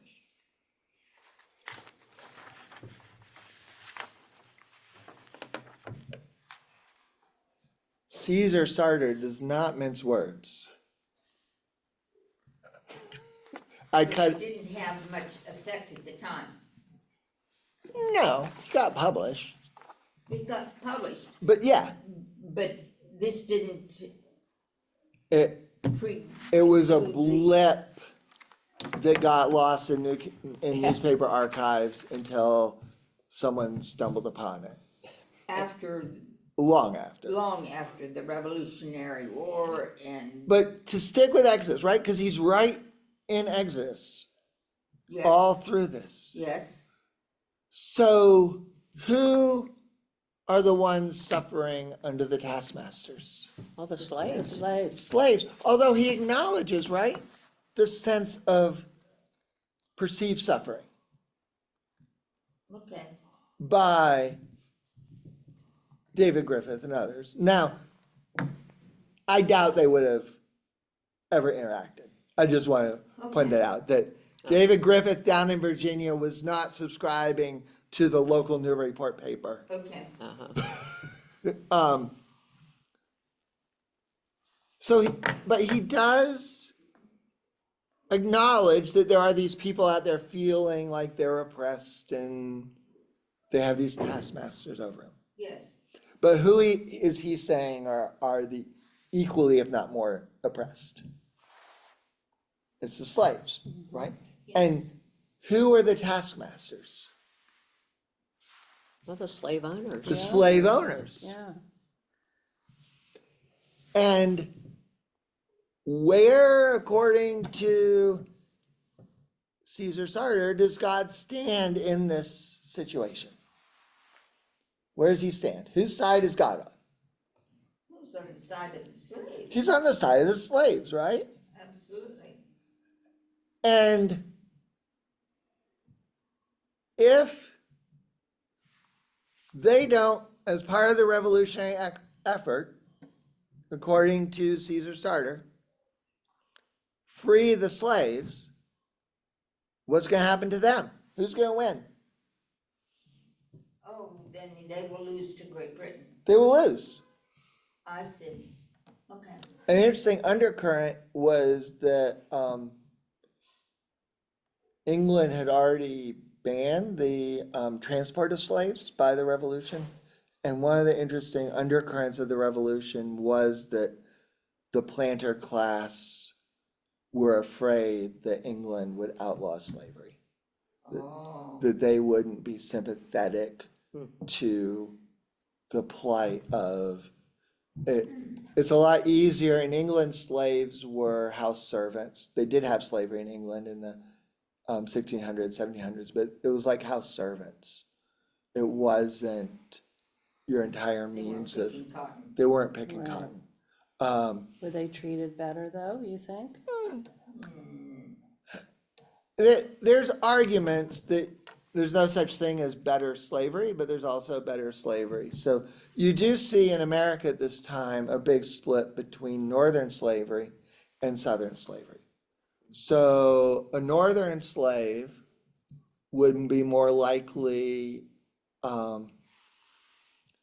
Caeser Sarter does not mince words. It didn't have much effect at the time. No, it got published. It got published, But yeah, but this didn't it pre. was a blip that got lost in newspaper archives until someone stumbled upon it. Long after. Long after the Revolutionary War and. But to stick with Exodus, right? Because he's right in Exodus Yes. all through this. Yes, So who are the ones suffering under the taskmasters? All the The slaves. slaves. Slaves, although he acknowledges, right, the sense of perceived suffering Okay, by David Griffith and others. Now, I doubt they would have ever interacted. I just want to point that out, that David Griffith down in Virginia was not subscribing to the local Newburyport paper. okay. Uh-huh. But he does acknowledge that there are these people out there feeling like they're oppressed and they have these taskmasters over them. Yes, But who is he saying are the equally, if not more, oppressed? It's the slaves, right? And who are the taskmasters? Well, the slave owners. The slave owners. Yeah. And where, according to Caeser Sarter, does God stand in this situation? Where does he stand? Whose side is God on? who's on the side of the slave? He's on the side of the slaves, right? Absolutely. And if they don't, as part of the revolutionary effort, according to Caeser Sarter, free the slaves, what's going to happen to them? Who's going to win? Oh, then they will lose to Great Britain. They will lose. I see. Okay. An interesting undercurrent was that England had already banned the transport of slaves by the revolution. And one of the interesting undercurrents of the revolution was that the planter class were afraid that England would outlaw slavery, Oh, that they wouldn't be sympathetic to the plight of it. It's a lot easier. In England, slaves were house servants. They did have slavery in England in the 1600s, 1700s, but it was like house servants. It wasn't your entire they weren't means of, picking cotton. they weren't picking Right. cotton. Were they treated better though, you think? There's arguments that there's no such thing as better slavery, but there's also better slavery. So you do see in America at this time a big split between northern slavery and southern slavery. So a northern slave would be more likely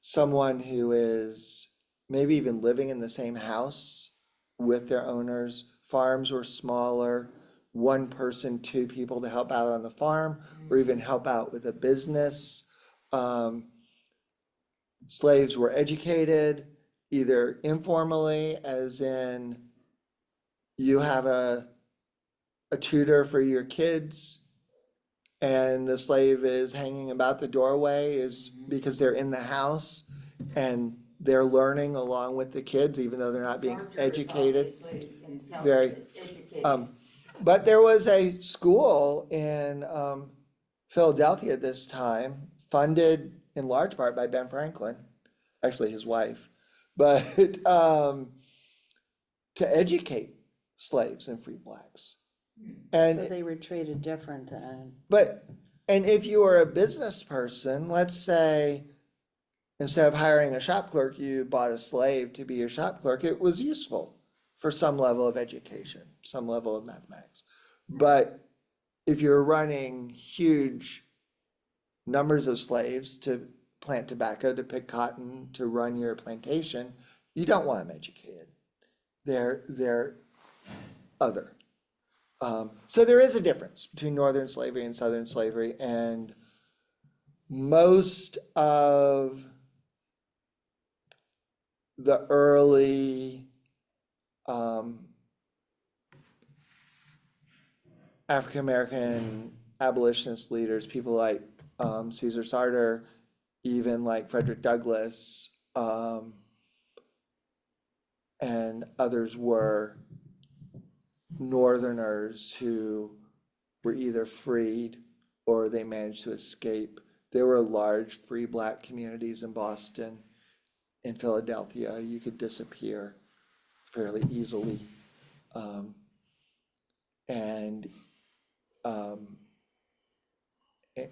someone who is maybe even living in the same house with their owners. Farms were smaller, one person, two people to help out on the farm, or even help out with a business. Slaves were educated either informally, as in you have a tutor for your kids, and the slave is hanging about the doorway is because they're in the house and they're learning along with the kids, even though they're not being Sartre is educated. obviously intelligent, Very, educated. But there was a school in Philadelphia at this time, funded in large part by Ben Franklin, actually his wife, but to educate slaves and free blacks. So And they were treated different then. and if you were a business person, let's say instead of hiring a shop clerk, you bought a slave to be your shop clerk, it was useful for some level of education, some level of mathematics. But if you're running huge numbers of slaves to plant tobacco, to pick cotton, to run your plantation, you don't want them educated. They're other. So there is a difference between northern slavery and southern slavery, and most of the early African American abolitionist leaders, people like Caeser Sarter, even like Frederick Douglass, and others were Northerners who were either freed or they managed to escape there were large free black communities in Boston, in Philadelphia. You could disappear fairly easily. And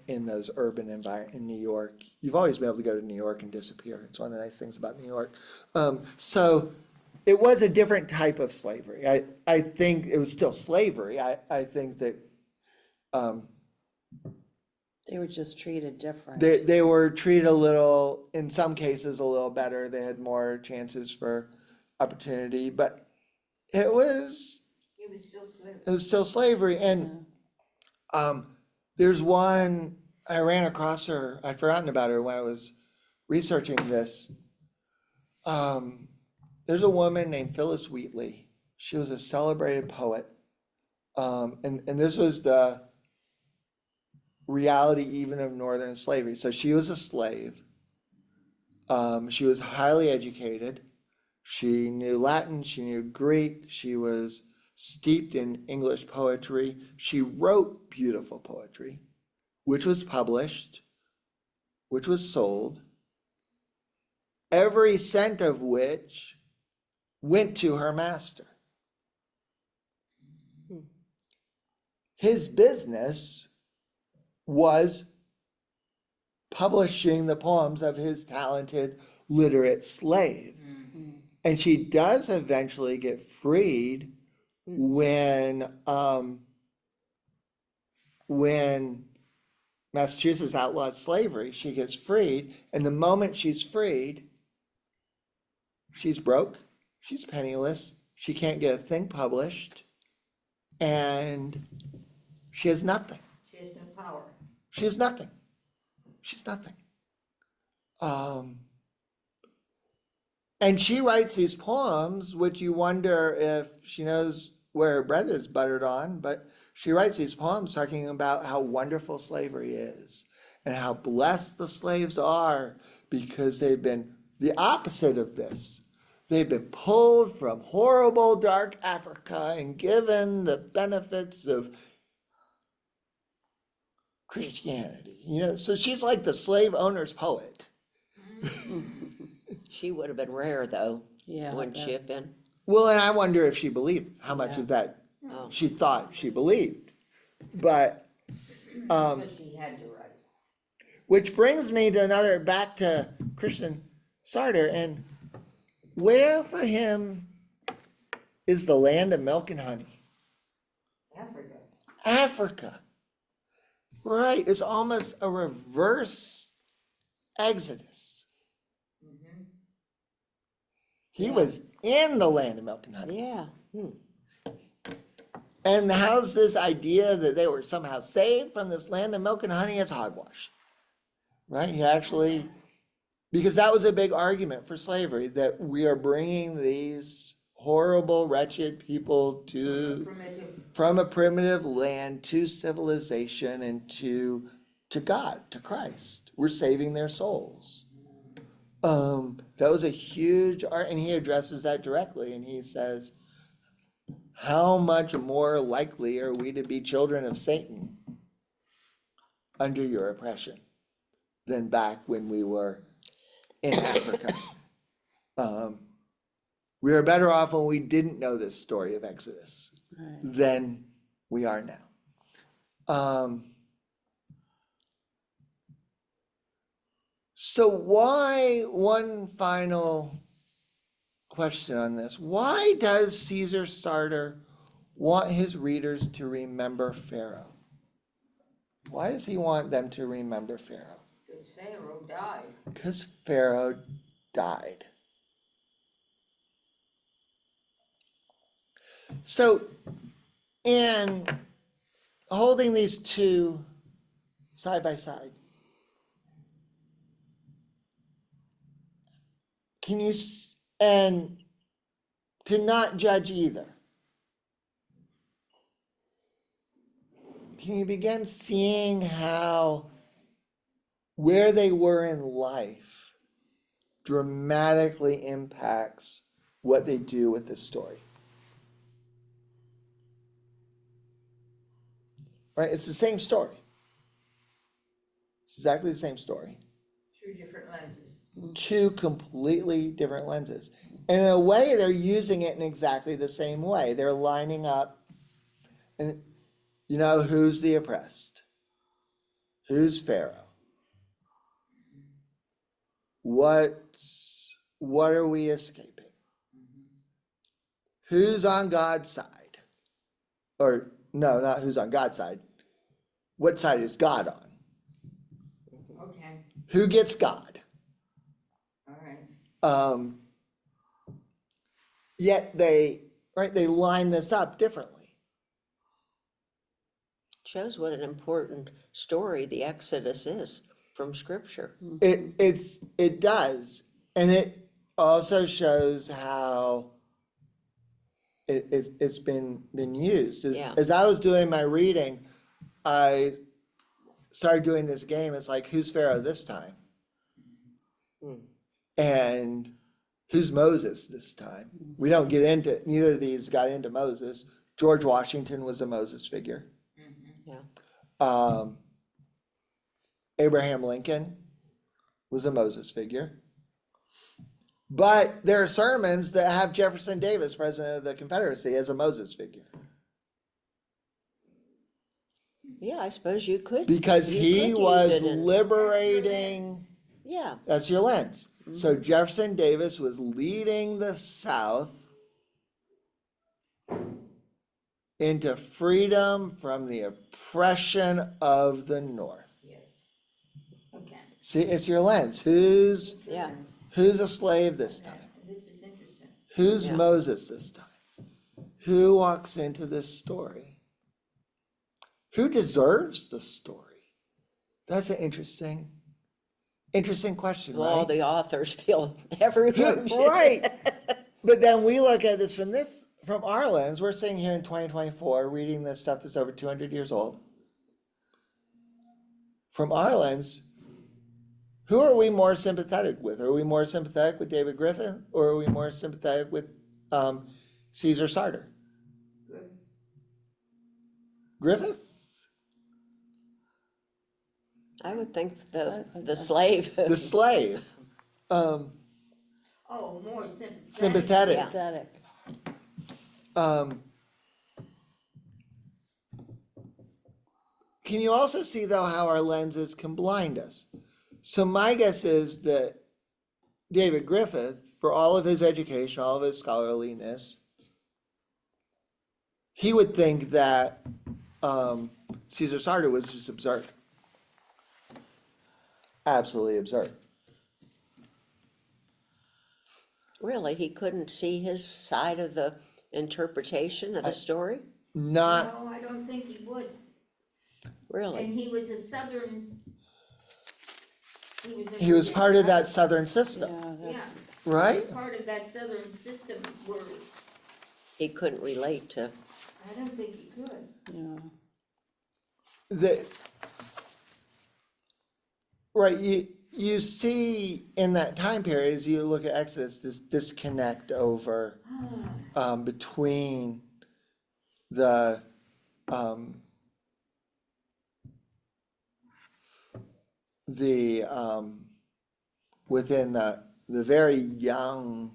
in those urban environments in New York, you've always been able to go to New York and disappear. It's one of the nice things about New York. So it was a different type of slavery. I think it was still slavery. I think that They were just treated different. they were treated a little, in some cases, a little better. They had more chances for opportunity, but it was still slavery. it was still slavery. And there's one, I ran across her, I'd forgotten about her when I was researching this. There's a woman named Phyllis Wheatley. She was a celebrated poet. And this was the reality even of Northern slavery. So she was a slave. She was highly educated. She knew Latin, she knew Greek, she was steeped in English poetry. She wrote beautiful poetry, which was published, which was sold, every cent of which went to her master. His business was publishing the poems of his talented, literate slave. And she does eventually get freed when Massachusetts outlawed slavery. She gets freed, and the moment she's freed, she's broke, she's penniless, she can't get a thing published, and she has nothing. She has no power. She has nothing. She's nothing. And she writes these poems, which you wonder if she knows where her bread is buttered on, but she writes these poems talking about how wonderful slavery is and how blessed the slaves are because they've been the opposite of this. They've been pulled from horrible, dark Africa and given the benefits of Christianity. So she's like the slave owner's poet. She would have been rare, though, Yeah. wouldn't she have been? Well, and I wonder if she believed how much of that she thought she believed. But, Because she had to write. which brings me to back to Christian Sarter, and where for him is the land of milk and honey? Africa. Africa. Right, it's almost a reverse Exodus. He was in the land of milk and honey. Yeah. And how's this idea that they were somehow saved from this land of milk and honey? It's hogwash, right? He actually, because that was a big argument for slavery, that we are bringing these horrible, wretched people from a primitive land to civilization and to God, to Christ. We're saving their souls. That was a huge art, and he addresses that directly, and he says, how much more likely are we to be children of Satan under your oppression than back when we were in Africa? We are better off when we didn't know this story of Exodus than we are now. So why, one final question on this, why does Caeser Sarter want his readers to remember Pharaoh? Why does he want them to remember Pharaoh? Because Pharaoh died. Because Pharaoh died. So, in holding these two side by side, can you, and to not judge either, can you begin seeing how where they were in life dramatically impacts what they do with this story? Right? It's the same story. exactly the same story, Through different lenses. two completely different lenses. And in a way, they're using it in exactly the same way. They're lining up, and you know, who's the oppressed? Who's Pharaoh? What are we escaping? Who's on God's side? Or no, not who's on God's side. What side is God on? Okay, Who gets God? all right. Yet they line this up differently. Shows what an important story the Exodus is from Scripture. It does, and it also shows how it's been used. Yeah. As I was doing my reading, I started doing this game. It's like, who's Pharaoh this time? And who's Moses this time? We don't get into, neither of these got into Moses. George Washington was a Moses figure. Yeah. Abraham Lincoln was a Moses figure. But there are sermons that have Jefferson Davis, president of the Confederacy, as a Moses figure. Yeah, I suppose you could. Because you he could was use it in- liberating, Yeah, that's your lens. So Jefferson Davis was leading the South into freedom from the oppression of the North. Yes. Okay. See, it's your lens. Who's yeah. a slave this time? This is interesting. Who's Yeah. Moses this time? Who walks into this story? Who deserves the story? That's an interesting question, Well, all right? the authors feel everyone should. Right. But then we look at this from our lens. We're sitting here in 2024 reading this stuff that's over 200 years old. From our lens, who are we more sympathetic with? Are we more sympathetic with David Griffith, or are we more sympathetic with Caeser Sarter? Good. Griffith? I would think the slave. The slave. Oh, more sympathetic. Sympathetic. Yeah. Pathetic. Can you also see, though, how our lenses can blind us? So my guess is that David Griffith, for all of his education, all of his scholarliness, he would think that Caesar Sarter was just absurd. Absolutely absurd. Really, he couldn't see his side of the interpretation of the story? Not, No, I don't think he would. Really? And he was a Southern. he was part of that Southern system, Yeah, Yeah, that's, right? part of that Southern system where, He couldn't relate to, I don't think he could. yeah. Right, you see in that time period, as you look at Exodus, this disconnect over between the within the very young,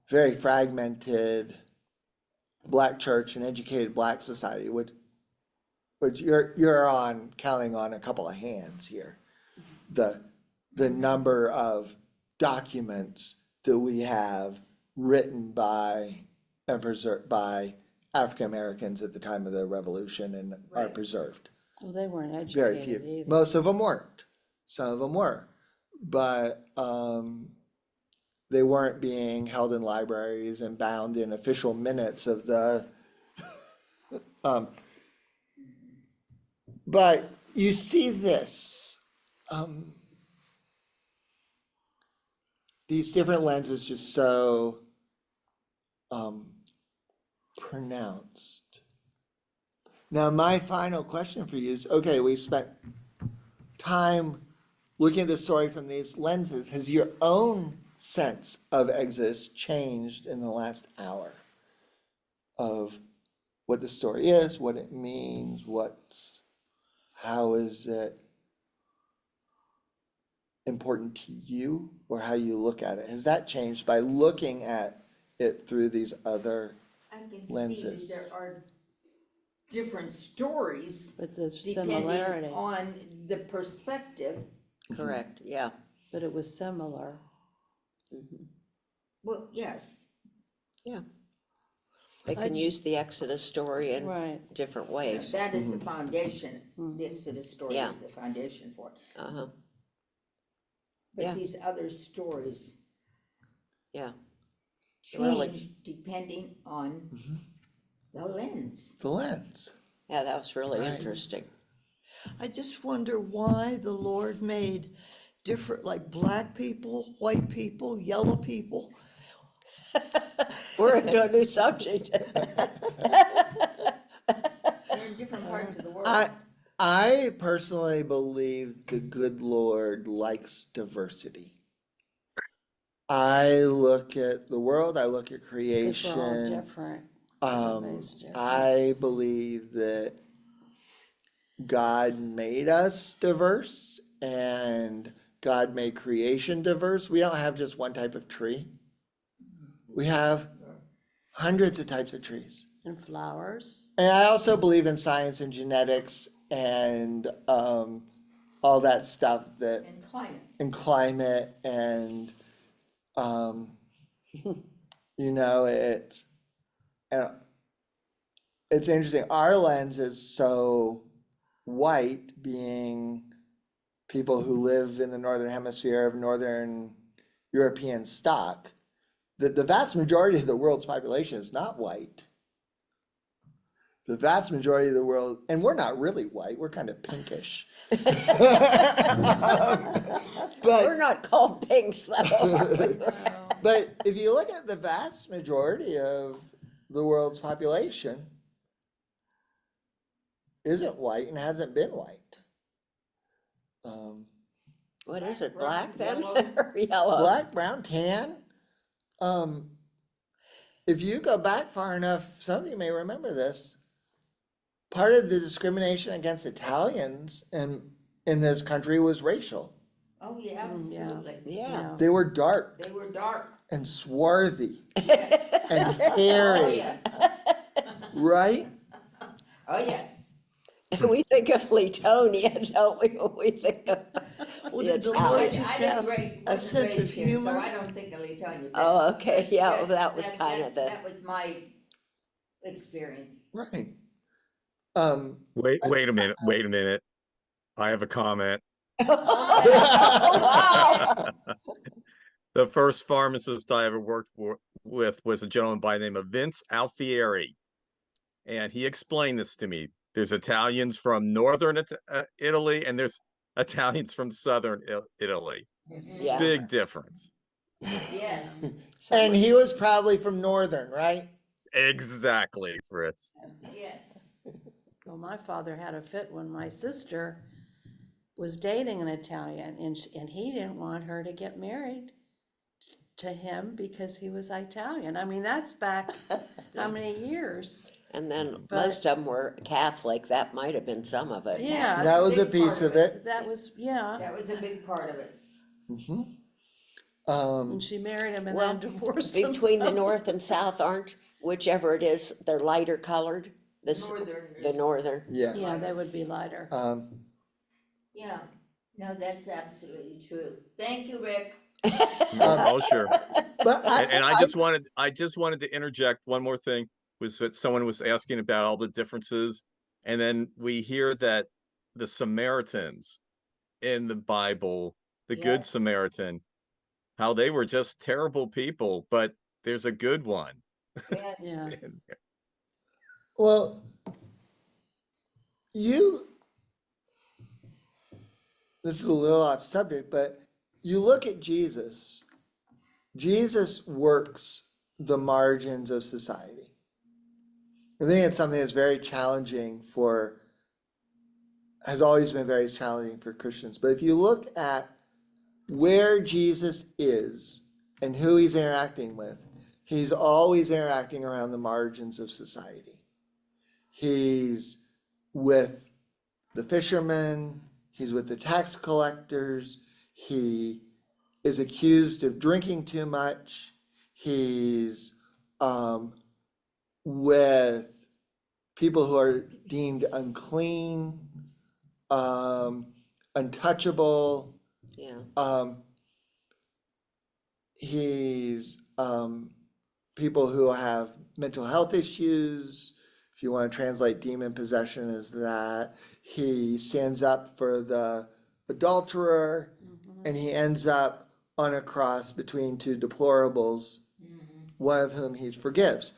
very fragmented Black church and educated Black society, which you're counting on a couple of hands here. The number of documents that we have written by and preserved by African Americans at the time of the Revolution and are Right. preserved. Well, they weren't Very educated few. either. Most of them weren't. Some of them were, but they weren't being held in libraries and bound in official minutes of the. But you see this, these different lenses just so pronounced. Now, my final question for you is, okay, we spent time looking at the story from these lenses. Has your own sense of Exodus changed in the last hour of what the story is, what it means, how is it important to you or how you look at it? Has that changed by looking at it through these other I can see lenses? there are different stories But the depending similarity, on the perspective. Correct, yeah. but it was similar. Well, yes, Yeah. They can use the Exodus story in Right. different ways. that is the foundation. The Exodus story Yeah. is the foundation for it. Uh-huh, But Yeah. these other stories yeah. Really. change depending on the lens. The lens. Yeah, that was really Right. interesting. I just wonder why the Lord made different, like black people, white people, yellow people. We're into a new subject. They're in different parts of the world. I personally believe the good Lord likes diversity. I look at the world, I look at Because we're all creation. different. Um, Everybody's different. I believe that God made us diverse and God made creation diverse. We don't have just one type of tree. We have hundreds of types of trees. And flowers. And I also believe in science and genetics and all that stuff that And climate. in climate and you know it's interesting. Our lens is so white, being people who live in the northern hemisphere of northern European stock, that the vast majority of the world's population is not white. The vast majority of the world, and we're not really white, we're kind of pinkish. We're not called pinks though. But if you look at the vast majority of the world's population, isn't white and hasn't been white. What is it, Black, black then? brown, Or yellow? Black, brown, tan. If you go back far enough, some of you may remember this. Part of the discrimination against Italians in this country was racial. Oh, yeah, absolutely. Yeah. They were dark They were dark. and swarthy Yes. and Oh, hairy, yes. right? Oh, yes. And we think of Letonia, don't we, when we think of Well, the did the I Lord Italians? just didn't have wasn't a sense raised of here, humor? so I don't think of Letonia. Oh, okay, yeah, well, Yes, that was kind of the, That was my experience. Right. Wait a minute. I have a comment. wow. The first pharmacist I ever worked with was a gentleman by the name of Vince Alfieri. And he explained this to me. There's Italians from northern Italy and there's Italians from southern Italy. Yeah. Big difference. Yes. And he was probably from northern, right? Exactly, Fritz. Yes. Well, my father had a fit when my sister was dating an Italian, and he didn't want her to get married to him because he was Italian. I mean, that's back how many years? And then But- most of them were Catholic, that might have been some of it. Yeah, That was a big piece part of it. that was, yeah. That was a big part of it. And she married him and Well, then divorced him. between the so- north and south aren't, whichever it is, they're lighter colored? Northern. The northern. Yeah. Yeah, they would be lighter. Yeah, no, that's absolutely true. Thank you, Rick. Oh, sure. But And I just wanted to interject one more thing, was that someone was asking about all the differences. And then we hear that the Samaritans in the Bible, the Good Yes. Samaritan, how they were just terrible people, but there's a good one. Yeah. Yeah, well, this is a little off subject, but you look at Jesus. Jesus works the margins of society. I think it's something that's very challenging has always been very challenging for Christians. But if you look at where Jesus is and who he's interacting with, he's always interacting around the margins of society. He's with the fishermen, he's with the tax collectors, he is accused of drinking too much. He's with people who are deemed unclean, untouchable. Yeah, He's people who have mental health issues. If you want to translate demon possession as that, he stands up for the adulterer, and he ends up on a cross between two deplorables, one of whom he forgives.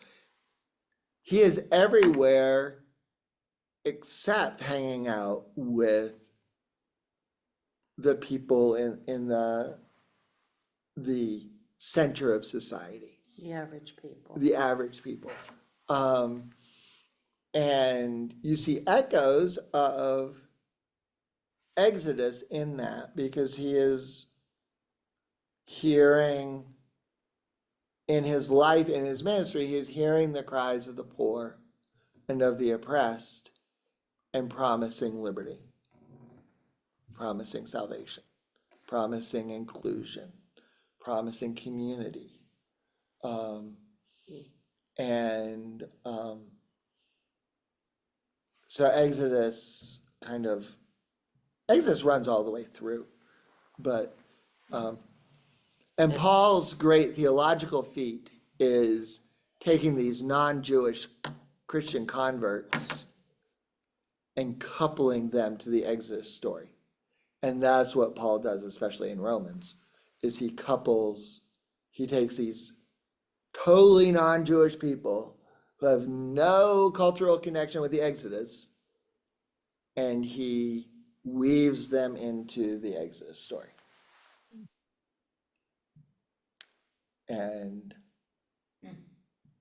He is everywhere except hanging out with the people in the center of society, The average people. the average people. And you see echoes of Exodus in that, because he is hearing in his life, in his ministry, he is hearing the cries of the poor and of the oppressed and promising liberty, promising salvation, promising inclusion, promising community. So Exodus runs all the way through, but and Paul's great theological feat is taking these non-Jewish Christian converts and coupling them to the Exodus story. And that's what Paul does, especially in Romans, is he takes these totally non-Jewish people who have no cultural connection with the Exodus, and he weaves them into the Exodus story. And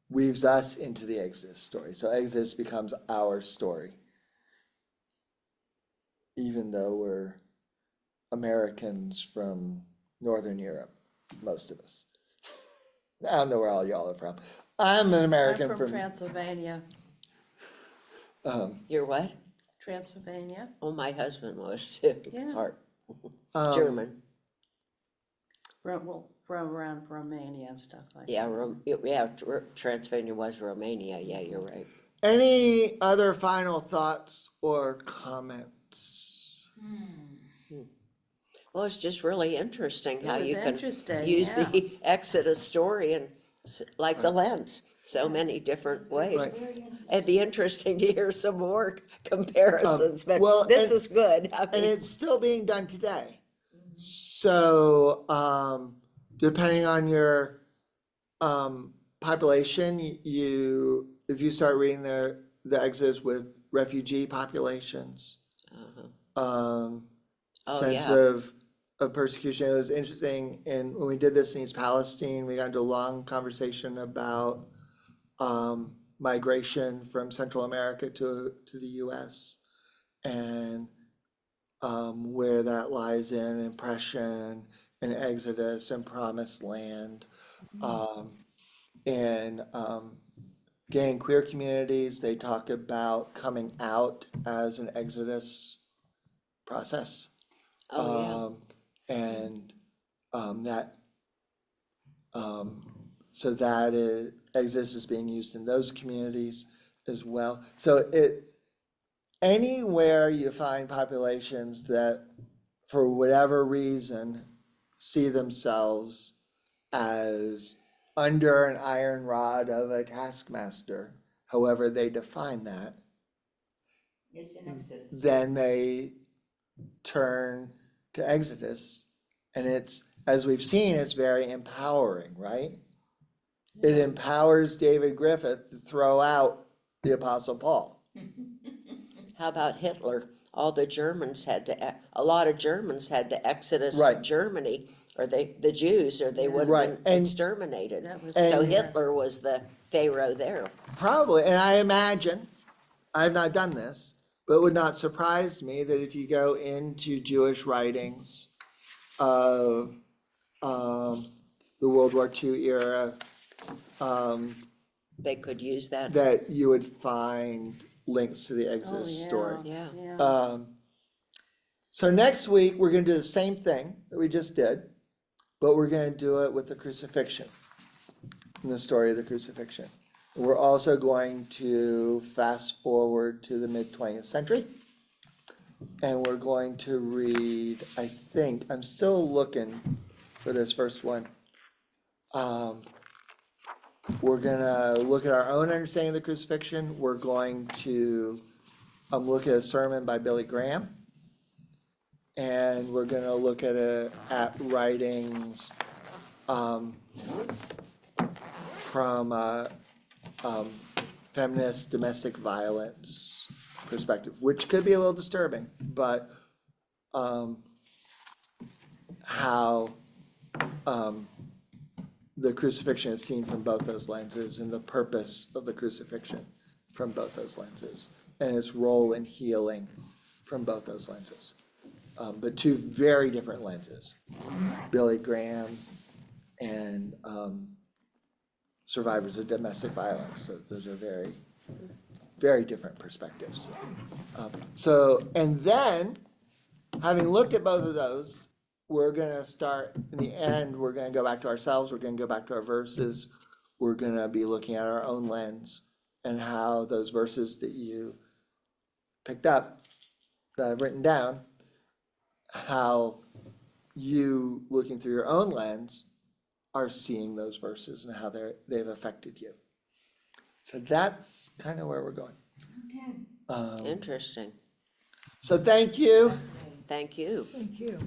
weaves us into the Exodus story. So Exodus becomes our story, even though we're Americans from Northern Europe, most of us. I don't know where all y'all are from. I'm an American I'm from Transylvania. you're what? Transylvania. Oh, my husband was too, Yeah. part German. From around Romania and stuff like that. Yeah, Transylvania was Romania, yeah, you're right. Any other final thoughts or comments? Well, it's just really interesting how was you can interesting, use yeah. the Exodus story and like the lens, so many different ways. Right. It'd be interesting to hear some more comparisons, but well, this and- is good. I And mean, it's still being done today. So, depending on your population, if you start reading the Exodus with refugee populations, Oh, sense yeah. of persecution. It was interesting, and when we did this in East Palestine, we got into a long conversation about migration from Central America to the U.S. and where that lies in impression and Exodus and Promised Land. In gay and queer communities, they talk about coming out as an Exodus process. Oh, And that so that is Exodus is being used in those communities as well. So anywhere you find populations that, for whatever reason, see themselves as under an iron rod of a taskmaster, however they define that, It's in Exodus. then they turn to Exodus. And it's, as we've seen, it's very empowering, right? It empowers David Griffith to throw out the Apostle Paul. How about Hitler? A lot of Germans had to exodus Right. Germany, or the Jews, or they would Right. have been And- exterminated. That was So And- Hitler was the pharaoh there. Probably, and I imagine, I've not done this, but it would not surprise me that if you go into Jewish writings of the World War II era, They could use that. that you would find links to the Oh, Exodus yeah. story. Yeah. Yeah. So next week, we're gonna do the same thing that we just did, but we're gonna do it with the crucifixion, and the story of the crucifixion. We're also going to fast forward to the mid-20th century. And we're going to read, I think, I'm still looking for this first one. We're gonna look at our own understanding of the crucifixion. We're going to look at a sermon by Billy Graham. And we're gonna look at writings from feminist domestic violence perspective, which could be a little disturbing, but how the crucifixion is seen from both those lenses, and the purpose of the crucifixion from both those lenses, and its role in healing from both those lenses. But two very different lenses, Billy Graham and survivors of domestic violence. So those are very, very different perspectives. And then, having looked at both of those, we're gonna start, in the end, we're gonna go back to ourselves, we're gonna go back to our verses, we're gonna be looking at our own lens, and how those verses that you picked up, that I've written down, how you, looking through your own lens, are seeing those verses and how they've affected you. So that's kind of where we're going. Okay. Interesting. So thank you. Thank you. Thank you.